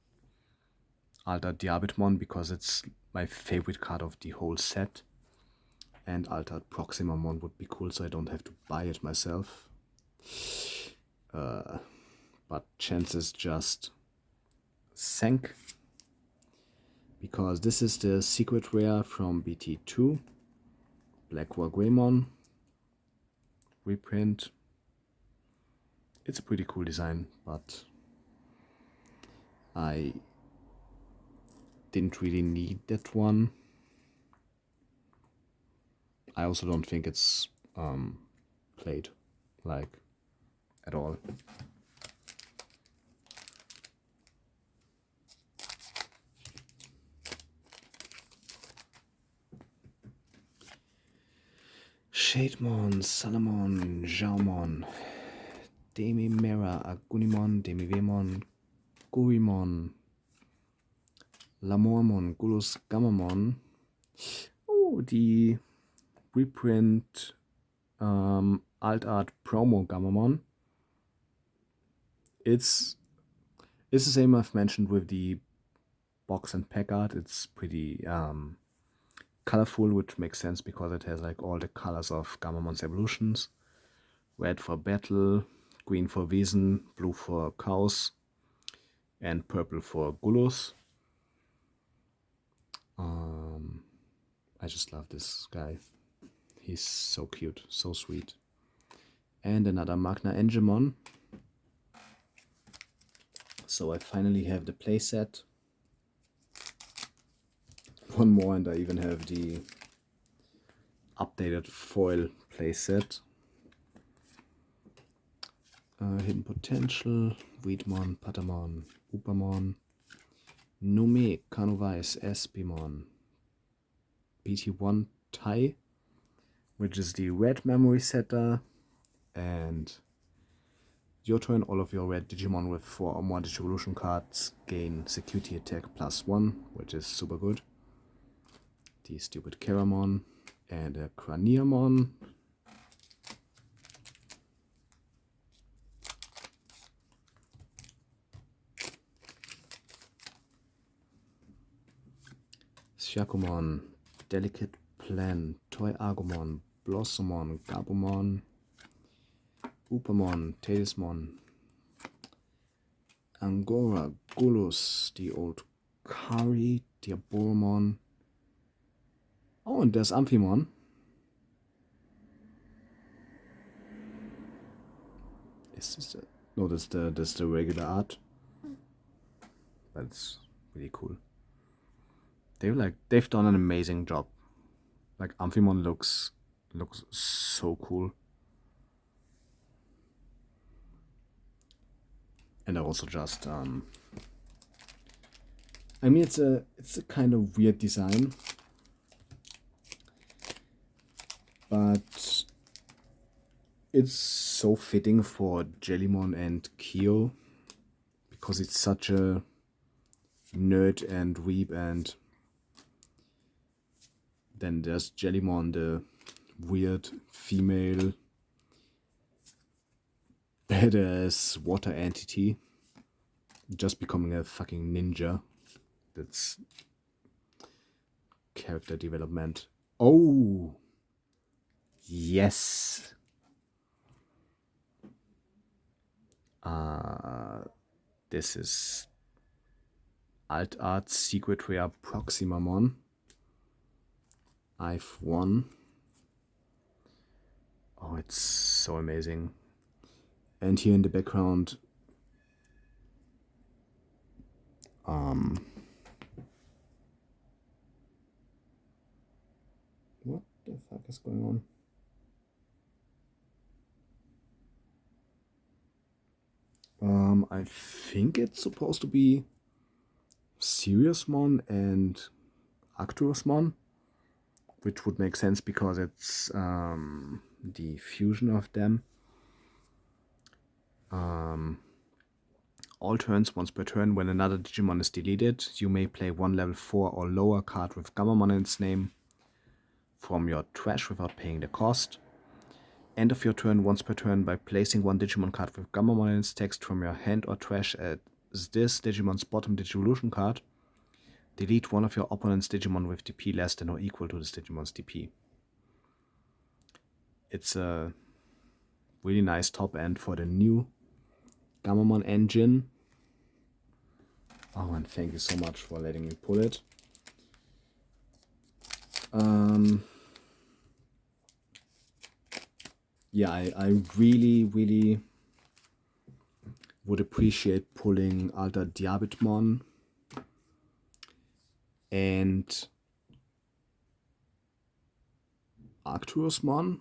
Altered Diarbbitmon because it's my favorite card of the whole set. And altered Proximamon would be cool, so I don't have to buy it myself. But chances just sank. Because this is the secret rare from BT2. Black War Greymon. Reprint. It's a pretty cool design, but I didn't really need that one. I also don't think it's played, like, at all. Shademon, Salamon, Jaumon, Demimera, Agunimon, Demivemon, Gurimon, Lamormon, Gulus, Gammamon. Oh, die Reprint Alt Art Promo Gammamon. It's the same I've mentioned with the box and pack art. It's pretty colorful, which makes sense because it has like all the colors of Gammamon's evolutions. Red for Battle, green for Wesen, blue for Chaos, and purple for Gulus. I just love this guy. He's so cute, so sweet. And another Magna Angemon. So I finally have the playset. One more, and I even have the updated foil playset. Hidden Potential, Weedmon, Patamon, Upamon, Nume, Canovise, Espimon, BT1 Tai, which is the red memory setter, and your turn, all of your red Digimon with 4 or more Digivolution cards gain Security Attack +1, which is super good. The stupid Keramon and a Craniamon. Hyakumon, Delicate Plan, Toy Agumon, Blossomon, Gabumon, Upamon, Talismon, Angora, Gulus, the old Kari, Diarbbitmon. Oh, und there's Amphimon. Is this the... No, that's the regular art. That's really cool. They've done an amazing job. Like Amphimon looks so cool. And I also just I mean it's a kind of weird design, but it's so fitting for Jellymon and Kyo because it's such a nerd and weeb, and then there's Jellymon, the weird female badass water entity just becoming a fucking ninja. That's character development. Oh yes. This is Alt Art Secret Rare Proximamon. I've won. Oh, it's so amazing. And here in the background, what the fuck is going on? I think it's supposed to be Siriusmon and Arcturusmon, which would make sense because it's the fusion of them. All turns, once per turn, when another Digimon is deleted, you may play one level 4 or lower card with Gammamon in its name from your trash without paying the cost. End of your turn, once per turn, by placing one Digimon card with Gammamon in its text from your hand or trash as this Digimon's bottom Digivolution card. Delete one of your opponent's Digimon with DP less than or equal to this Digimon's DP. It's a really nice top end for the new Gammamon engine. Oh, and thank you so much for letting me pull it. Yeah, I really would appreciate pulling AA Diarbbitmon and Arcturusmon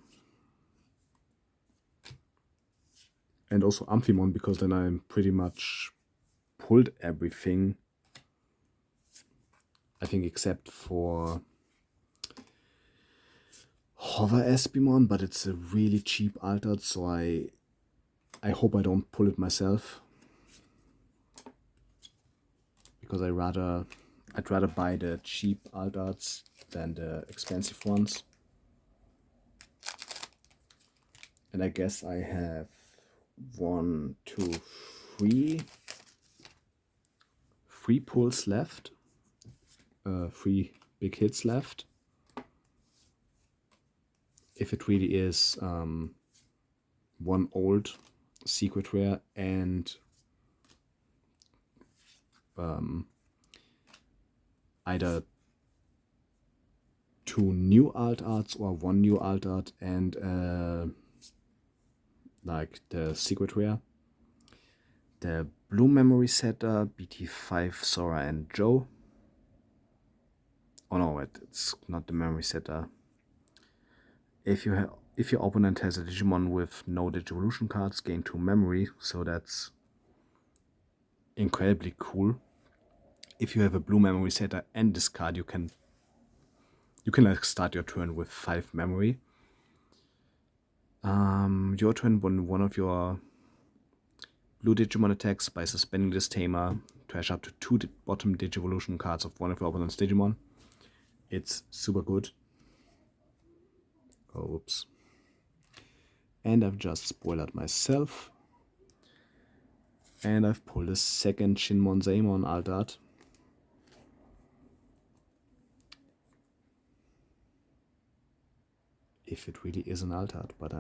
and also Amphimon, because then I'm pretty much pulled everything, I think, except for Hover Espimon, but it's a really cheap altered, so I hope I don't pull it myself, because I'd rather buy the cheap altereds than the expensive ones. And I guess I have 1, 2, 3 pulls left, 3 big hits left. If it really is one old secret rare and either 2 new alt arts or 1 new alt art and like the secret rare. The blue memory setter, BT5, Sora and Joe. Oh no, wait, it's not the memory setter. If your opponent has a Digimon with no Digivolution cards, gain 2 memory, so that's incredibly cool. If you have a blue memory setter and this card, you can like start your turn with 5 memory. Your turn, when one of your blue Digimon attacks by suspending this tamer, trash up to 2 bottom Digivolution cards of one of your opponent's Digimon. It's super good. Oh, whoops. And I've just spoiled myself. And I've pulled a second Shinmonzaemon Altart. if it really is an altered, but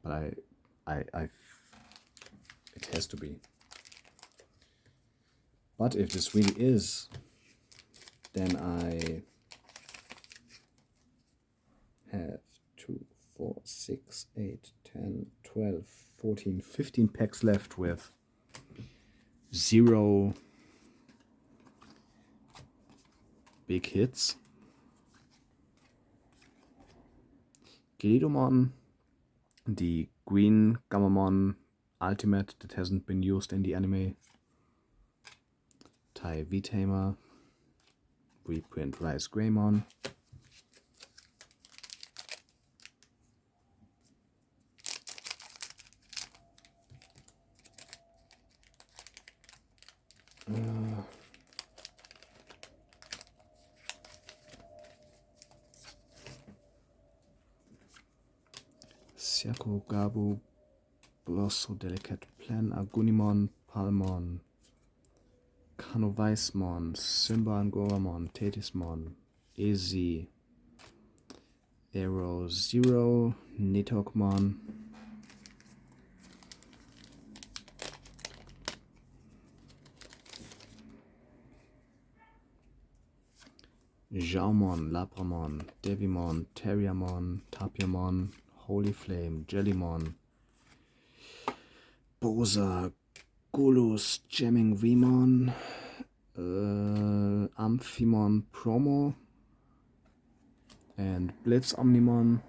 it has to be. But if this really is, then I have 2, 4, 6, 8, 10, 12, 14, 15 packs left with 0 big hits. Gelidomon, the green Gammamon ultimate that hasn't been used in the anime. Tai V-Tamer, reprint Rise Greymon. Siako, Gabu, Blosso, Delicate Plan, Agunimon, Palmon, Kanoweismon, Simba Angoramon, Tetismon, Ezi, Aero Zero, Nidhoggmon, Jaumon, Labramon, Devimon, Terriamon, Tapiamon, Holy Flame, Jellymon, Bosa, Gulus, Jamming Vmon, Amphimon Promo, and Blitz Omnimon.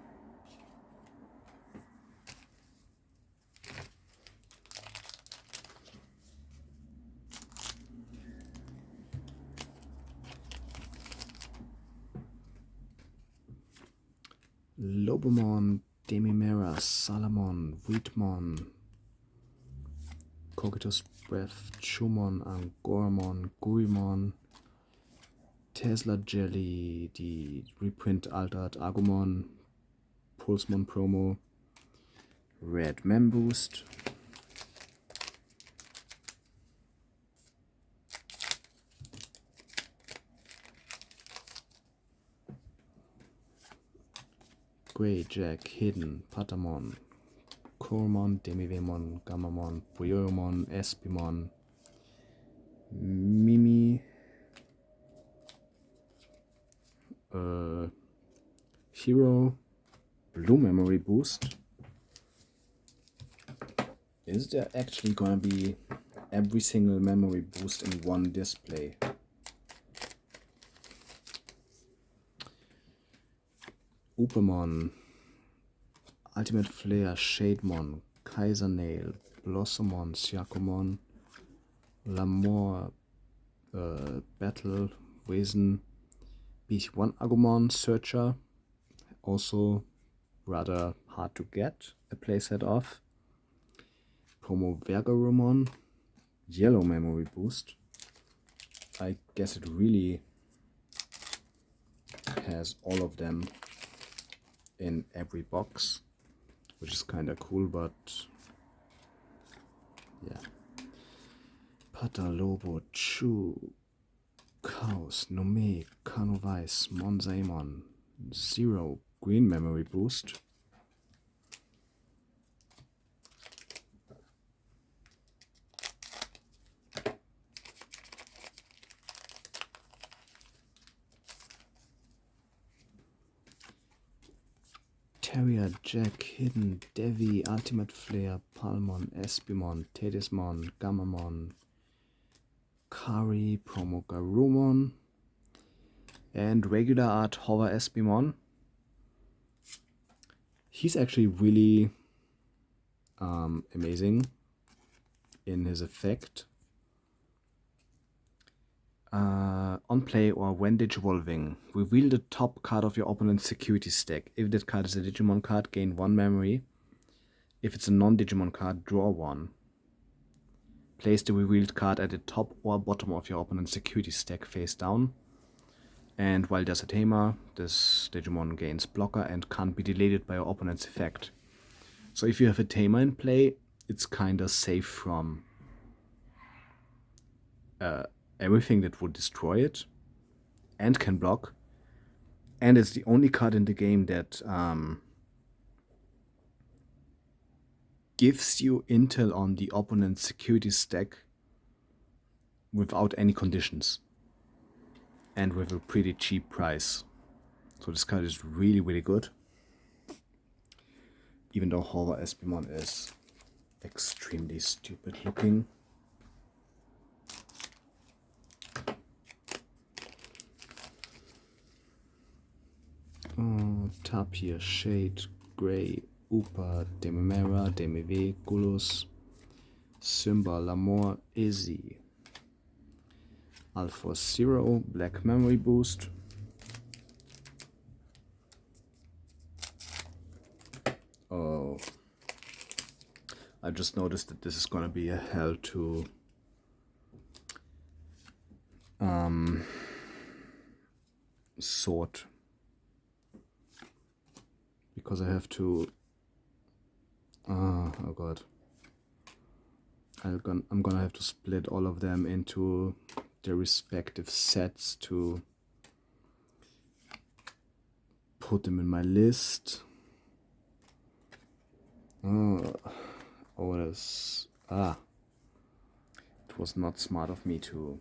Lobomon, Demimera, Salamon, Wheatmon, Cogitus Breath, Chumon, Angoramon, Guimon, Tesla Jelly, die Reprint Altered Agumon, Pulsemon Promo, Red Mem Boost, Grey Jack, Hidden, Patamon, Koromon, Demivemon, Gammamon, Puyoromon, Espimon, Mimi, Hero, Blue Memory Boost. Is there actually gonna be every single memory boost in one display? Upemon, Ultimate Flare, Shademon, Kaiser Nail, Blossomon, Siakomon, Lamore, Battle, Wesen, BH1 Agumon, Searcher, also rather hard to get a playset of. Promo Vergarumon, Yellow Memory Boost. I guess it really has all of them in every box, which is kind of cool, but yeah. Patalobo, Chu, Chaos, Nome, Kanoweis, Monzaemon, 0 Green Memory Boost. Terrier, Jack, Hidden, Devi, Ultimate Flare, Palmon, Espimon, Tetismon, Gammamon, Kari, Promo Garumon, and regular art Hover Espimon. He's actually really amazing in his effect. On play or when digivolving, reveal the top card of your opponent's security stack. If that card is a Digimon card, gain 1 memory. If it's a non-Digimon card, draw 1. Place the revealed card at the top or bottom of your opponent's security stack face down. And while there's a tamer, this Digimon gains blocker and can't be deleted by your opponent's effect. So if you have a tamer in play, it's kinda safe from everything that would destroy it and can block. And it's the only card in the game that gives you intel on the opponent's security stack without any conditions and with a pretty cheap price. So this card is really, really good. Even though Horror Espimon is extremely stupid looking. Tapir, Shade, Grey, Upa, Demimera, Demive, Gulus, Simba, Lamore, Izzy, Alpha Zero, Black Memory Boost, oh, I just noticed that this is gonna be a hell to sort, because I have to oh god, I'm gonna have to split all of them into their respective sets to put them in my list. It was not smart of me to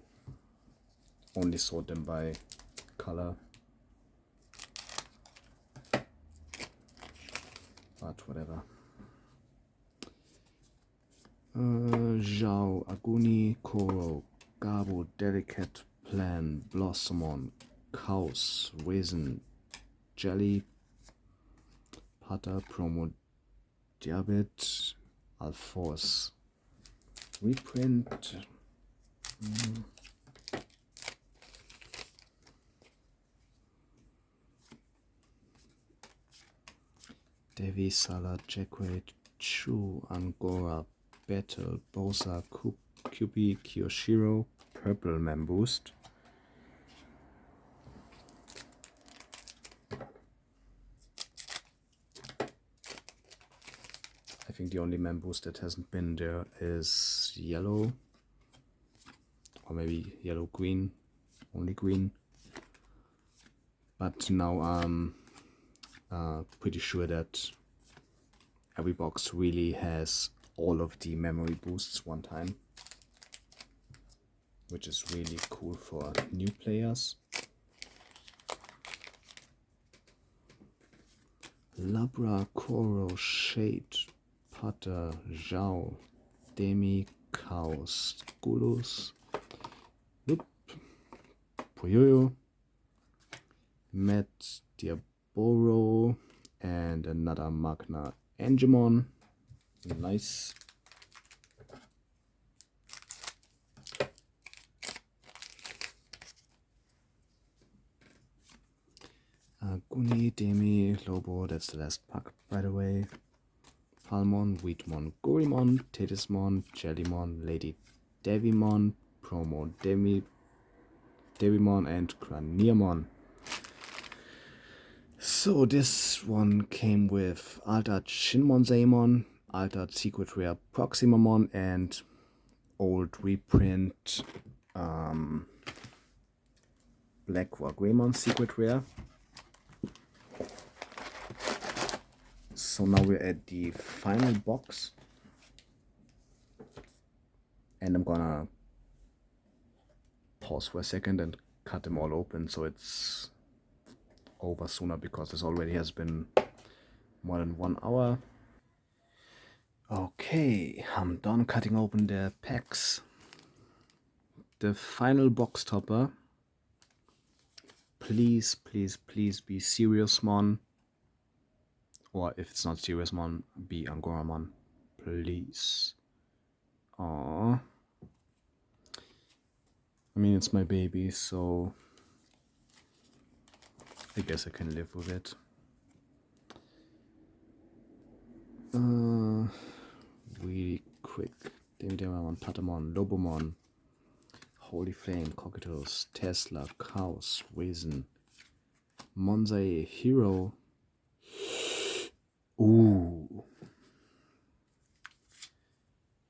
only sort them by color. But whatever. Zhao, Aguni, Koro, Gabo, Delicate, Plan, Blossomon, Chaos, Wizen, Jelly, Pata, Promo, Diarbit, Alforce, Reprint, Devi, Salah, Jackweight, Chu, Angora, Battle, Bosa, Kyubi, Kyoshiro, Purple Man Boost. I think the only Man Boost that hasn't been there is yellow, or maybe yellow-green, only green. But now I'm pretty sure that every box really has all of the memory boosts one time, which is really cool for new players. Labra, Koro, Shade, Pata, Zhao, Demi, Chaos, Gulus, Puyoyo, Matt, Diaboro, and another Magna Angemon. Nice. Guni, Demi, Lobo, that's the last pack, by the way. Palmon, Wheatmon, Gorimon, Tetismon, Jellymon, Lady Devimon, Promo Devimon, and Craniermon. So this one came with Altered Shinmonzaemon, Altered Secret Rare Proximamon, and old reprint Black Greymon Secret Rare. So now we're at the final box, and I'm gonna pause for a second and cut them all open so it's over sooner, because this already has been more than 1 hour. Okay, I'm done cutting open the packs. The final box topper. Please, please, please be Seriousmon. Or if it's not Seriousmon, be Angoramon. Please. Aww. I mean, it's my baby, so I guess I can live with it. Really quick. Demon, Patamon, Lobomon, Holy Flame, Cockatoos, Tesla, Chaos, Wizen, Monzae, Hero. Ooh.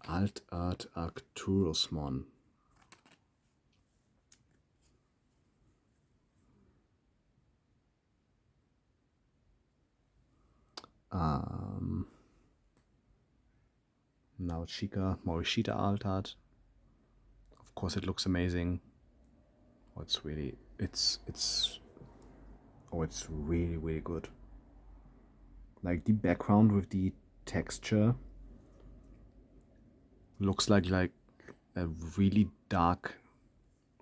Alt Art Arcturusmon. Now Morishita alt art. Of course, it looks amazing. Oh, it's really really good. Like the background with the texture looks like a really dark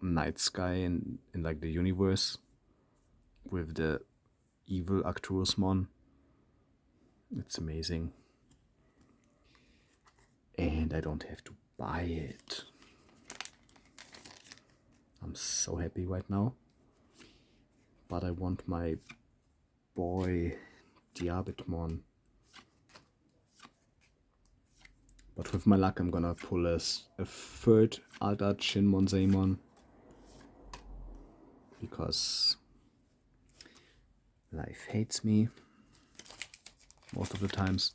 night sky in like the universe with the evil Arcturusmon. It's amazing. And I don't have to buy it. I'm so happy right now. But I want my boy Diarbbitmon. But with my luck, I'm gonna pull a third alt art Shinmon Zaemon. Because life hates me most of the times.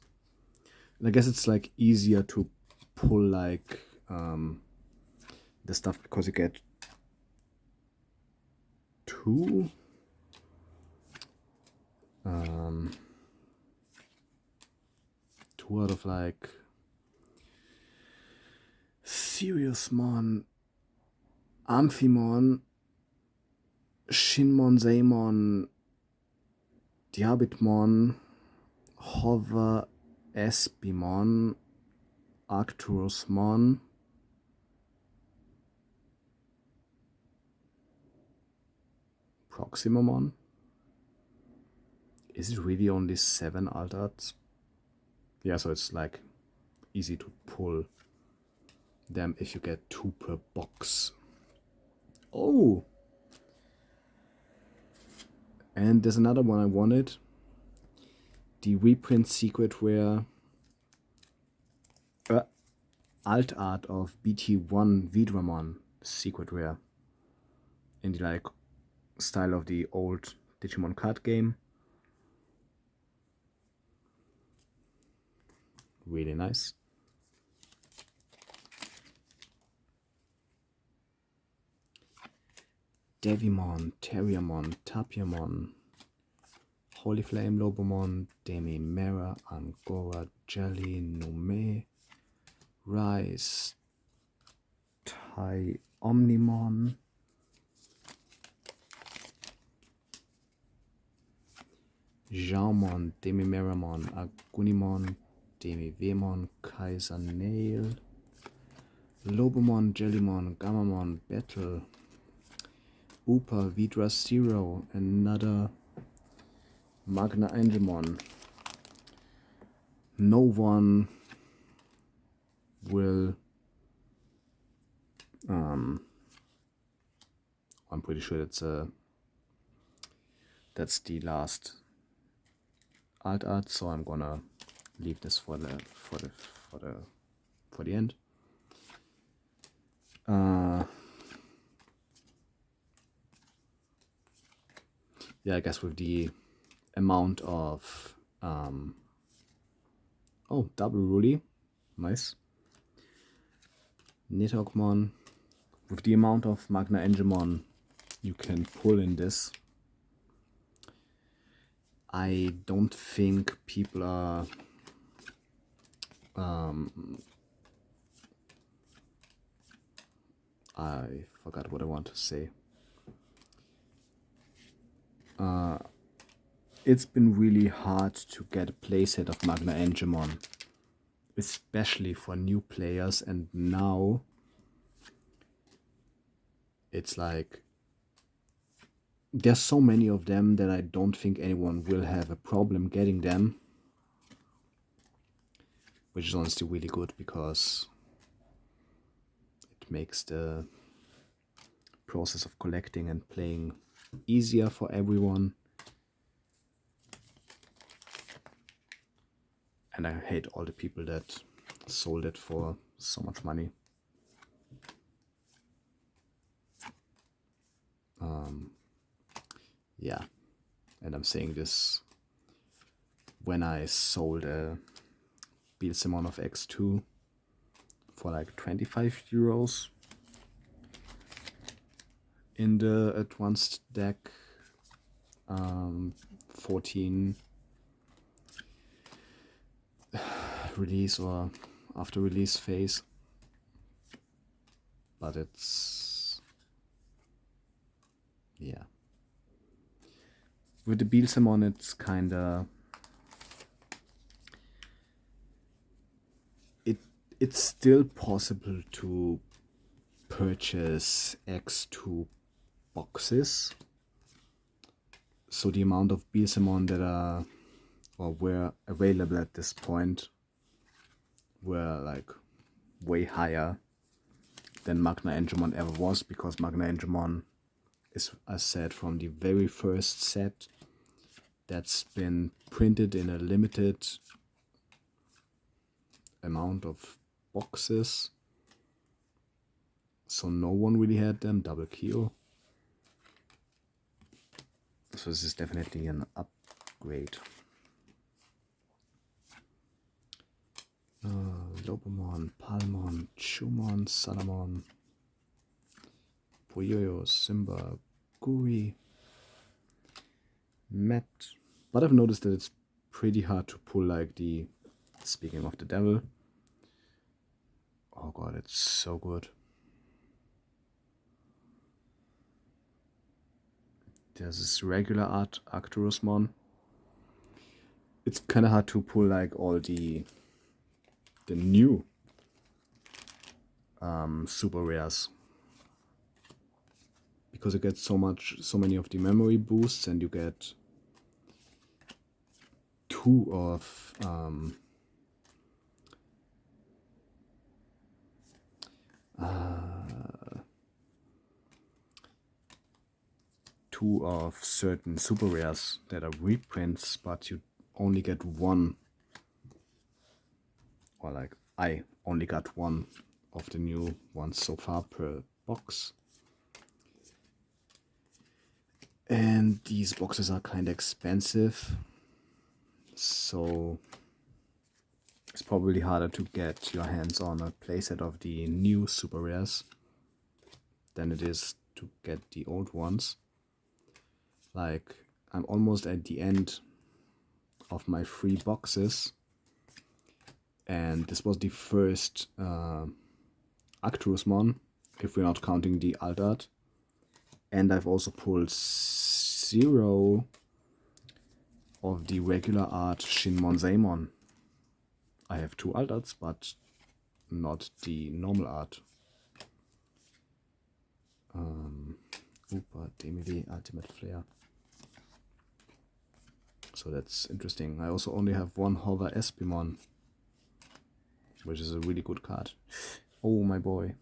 And I guess it's like easier to pull like the stuff because you get two out of like Seriousmon, Amphimon, Shinmon Zaemon, Diarbbitmon, Hover Espimon, Arcturusmon, Proximamon. Is it really only 7 alt arts? Yeah, so it's like easy to pull them if you get 2 per box. Oh! And there's another one I wanted. The Reprint Secret Rare alt art of BT1 Vidramon Secret Rare. In the like style of the old Digimon Card Game. Really nice. Devimon, Terriermon, Tapiamon, Holy Flame Lobomon, Demimera, Angora, Jelly, Nume, Rise, Tai Omnimon, Jaumon, Demimeramon, Agunimon, Demivemon, Kaiser Nail, Lobomon, Jellymon, Gammamon, Battle, Upa, Vidra Zero, another Magna Angemon. No one will I'm pretty sure that's the last alt art, so I'm gonna leave this for the end. Yeah, I guess with the amount of oh, double Ruli, nice. Nidhoggmon. With the amount of Magna Angemon you can pull in this, I don't think people are I forgot what I want to say. It's been really hard to get a playset of Magna Angemon, especially for new players, and now it's like there's so many of them that I don't think anyone will have a problem getting them, which is honestly really good because it makes the process of collecting and playing easier for everyone. And I hate all the people that sold it for so much money. Yeah, and I'm saying this when I sold a Beelzemon of X2 for like 25 euros in the advanced deck 14 release or after release phase. But it's, yeah. With the Beelzemon, it's kinda, it's still possible to purchase X2 boxes. So the amount of Beelzemon that are or were available at this point were like way higher than Magna Angemon ever was, because Magna Angemon is, as said, from the very first set that's been printed in a limited amount of boxes. So no one really had them, double kill. So this is definitely an upgrade. Lobomon, Palmon, Chumon, Salamon, Puyoyo, Simba, Guri, Matt. But I've noticed that it's pretty hard to pull like the, speaking of the devil. Oh god, it's so good. There's this regular art Arcturusmon. It's kind of hard to pull like all the new super rares, because you get so many of the memory boosts, and you get 2 of certain super rares that are reprints, but you only get 1, or like I only got 1 of the new ones so far per box. And these boxes are kind of expensive, so it's probably harder to get your hands on a playset of the new super rares than it is to get the old ones. Like, I'm almost at the end of my 3 boxes, and this was the first Arcturusmon, if we're not counting the alt art. And I've also pulled 0 of the regular art Shinmonzaemon. I have 2 alt arts, but not the normal art. Upa, Demi, Ultimate Flare. So that's interesting. I also only have 1 Hover Espimon, which is a really good card. Oh my boy.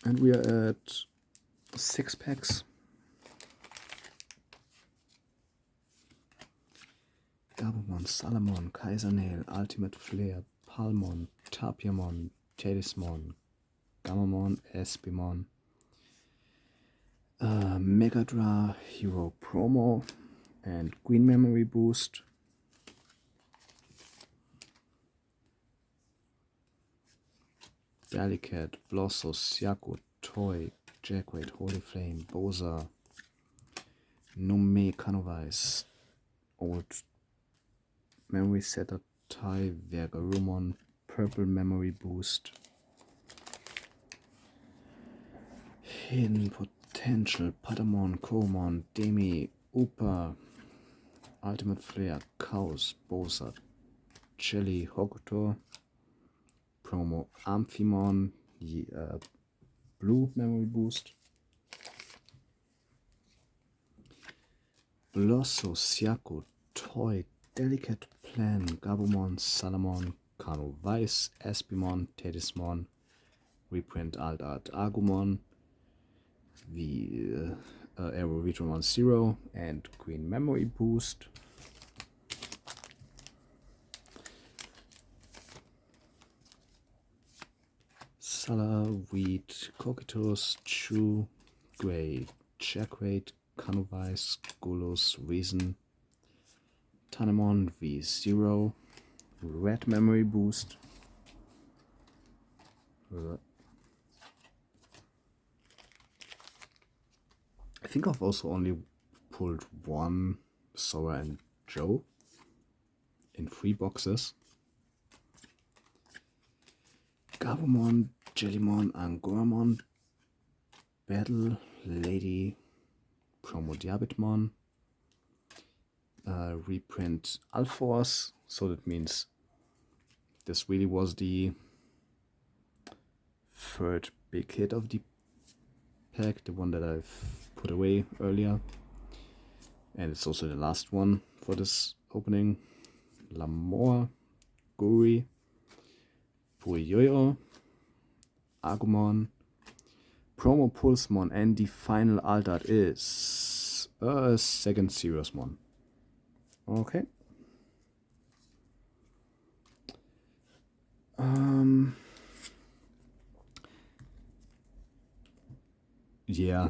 And we are at 6 packs. Gabumon, Salamon, Kaisernail, Ultimate Flare, Palmon, Tapiamon, Tedismon, Gamamon, Espimon, Megadra, Hero Promo, and Green Memory Boost. Delicate, Blossos, Yaku, Toy, Jackraid, Holy Flame, Boza, Nume, Canovise, Old Memory Setter, Tai, Vergarumon, Purple Memory Boost, Hidden Potential, Patamon, Komon, Demi, Upa, Ultimate Flare, Chaos, Boza, Jelly, Hokuto, Promo Amphimon, Blue Memory Boost, Blossos, Yaku, Toy, Delicate Plan, Gabumon, Salamon, Kano Weiss, Espimon, Tedismon, Reprint Alt Art Agumon, the Aero Vitramon 0, and Green Memory Boost. Sala, Wheat, Coquitos, Chu, Grey, Jackraid, Canovise, Golos, Reason, Tanemon V0, Red Memory Boost, think I've also only pulled one Sora and Joe in 3 boxes. Gabumon, Jellymon, Angoramon, Battle, Lady, Promo Diarbbitmon, reprint Alforce, so that means this really was the third big hit of the pack, the one that I've put away earlier, and it's also the last one for this opening. Lamore, Guri, Puyoyo, Agumon, Promo Pulsemon, and the final alt art is a second Serious Mon. Okay. Yeah.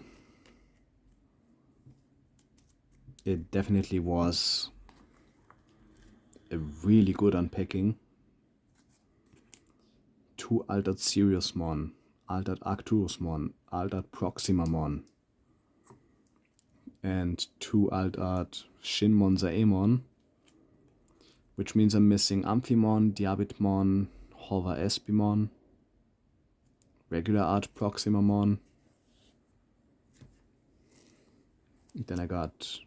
It definitely was a really good unpacking. 2 altered Seriousmon, altered Arcturusmon, altered Proximamon, and 2 altered Shinmon Zaemon, which means I'm missing Amphimon, Diarbbitmon, Hover Espimon, regular art Proximamon. Then I got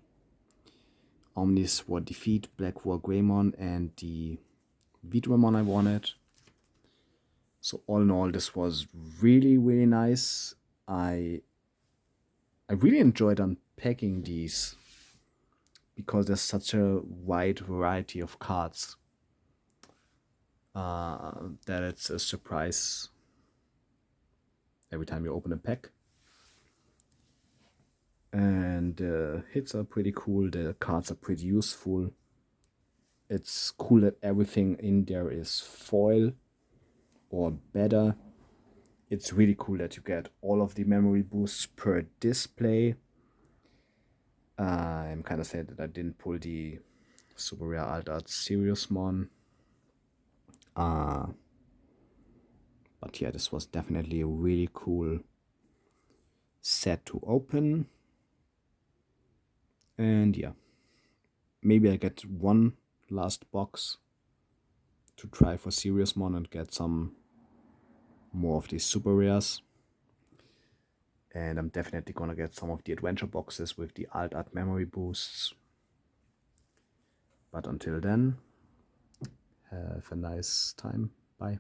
Omnis War Defeat, Black War Greymon, and the Vidramon I wanted. So all in all, this was really, really nice. I really enjoyed unpacking these because there's such a wide variety of cards that it's a surprise every time you open a pack. And the hits are pretty cool, the cards are pretty useful. It's cool that everything in there is foil or better. It's really cool that you get all of the memory boosts per display. I'm kind of sad that I didn't pull the super rare alt art Seriousmon. But yeah, this was definitely a really cool set to open. And yeah, maybe I get one last box to try for Seriousmon and get some more of these super rares. And I'm definitely gonna get some of the adventure boxes with the alt art memory boosts. But until then, have a nice time. Bye.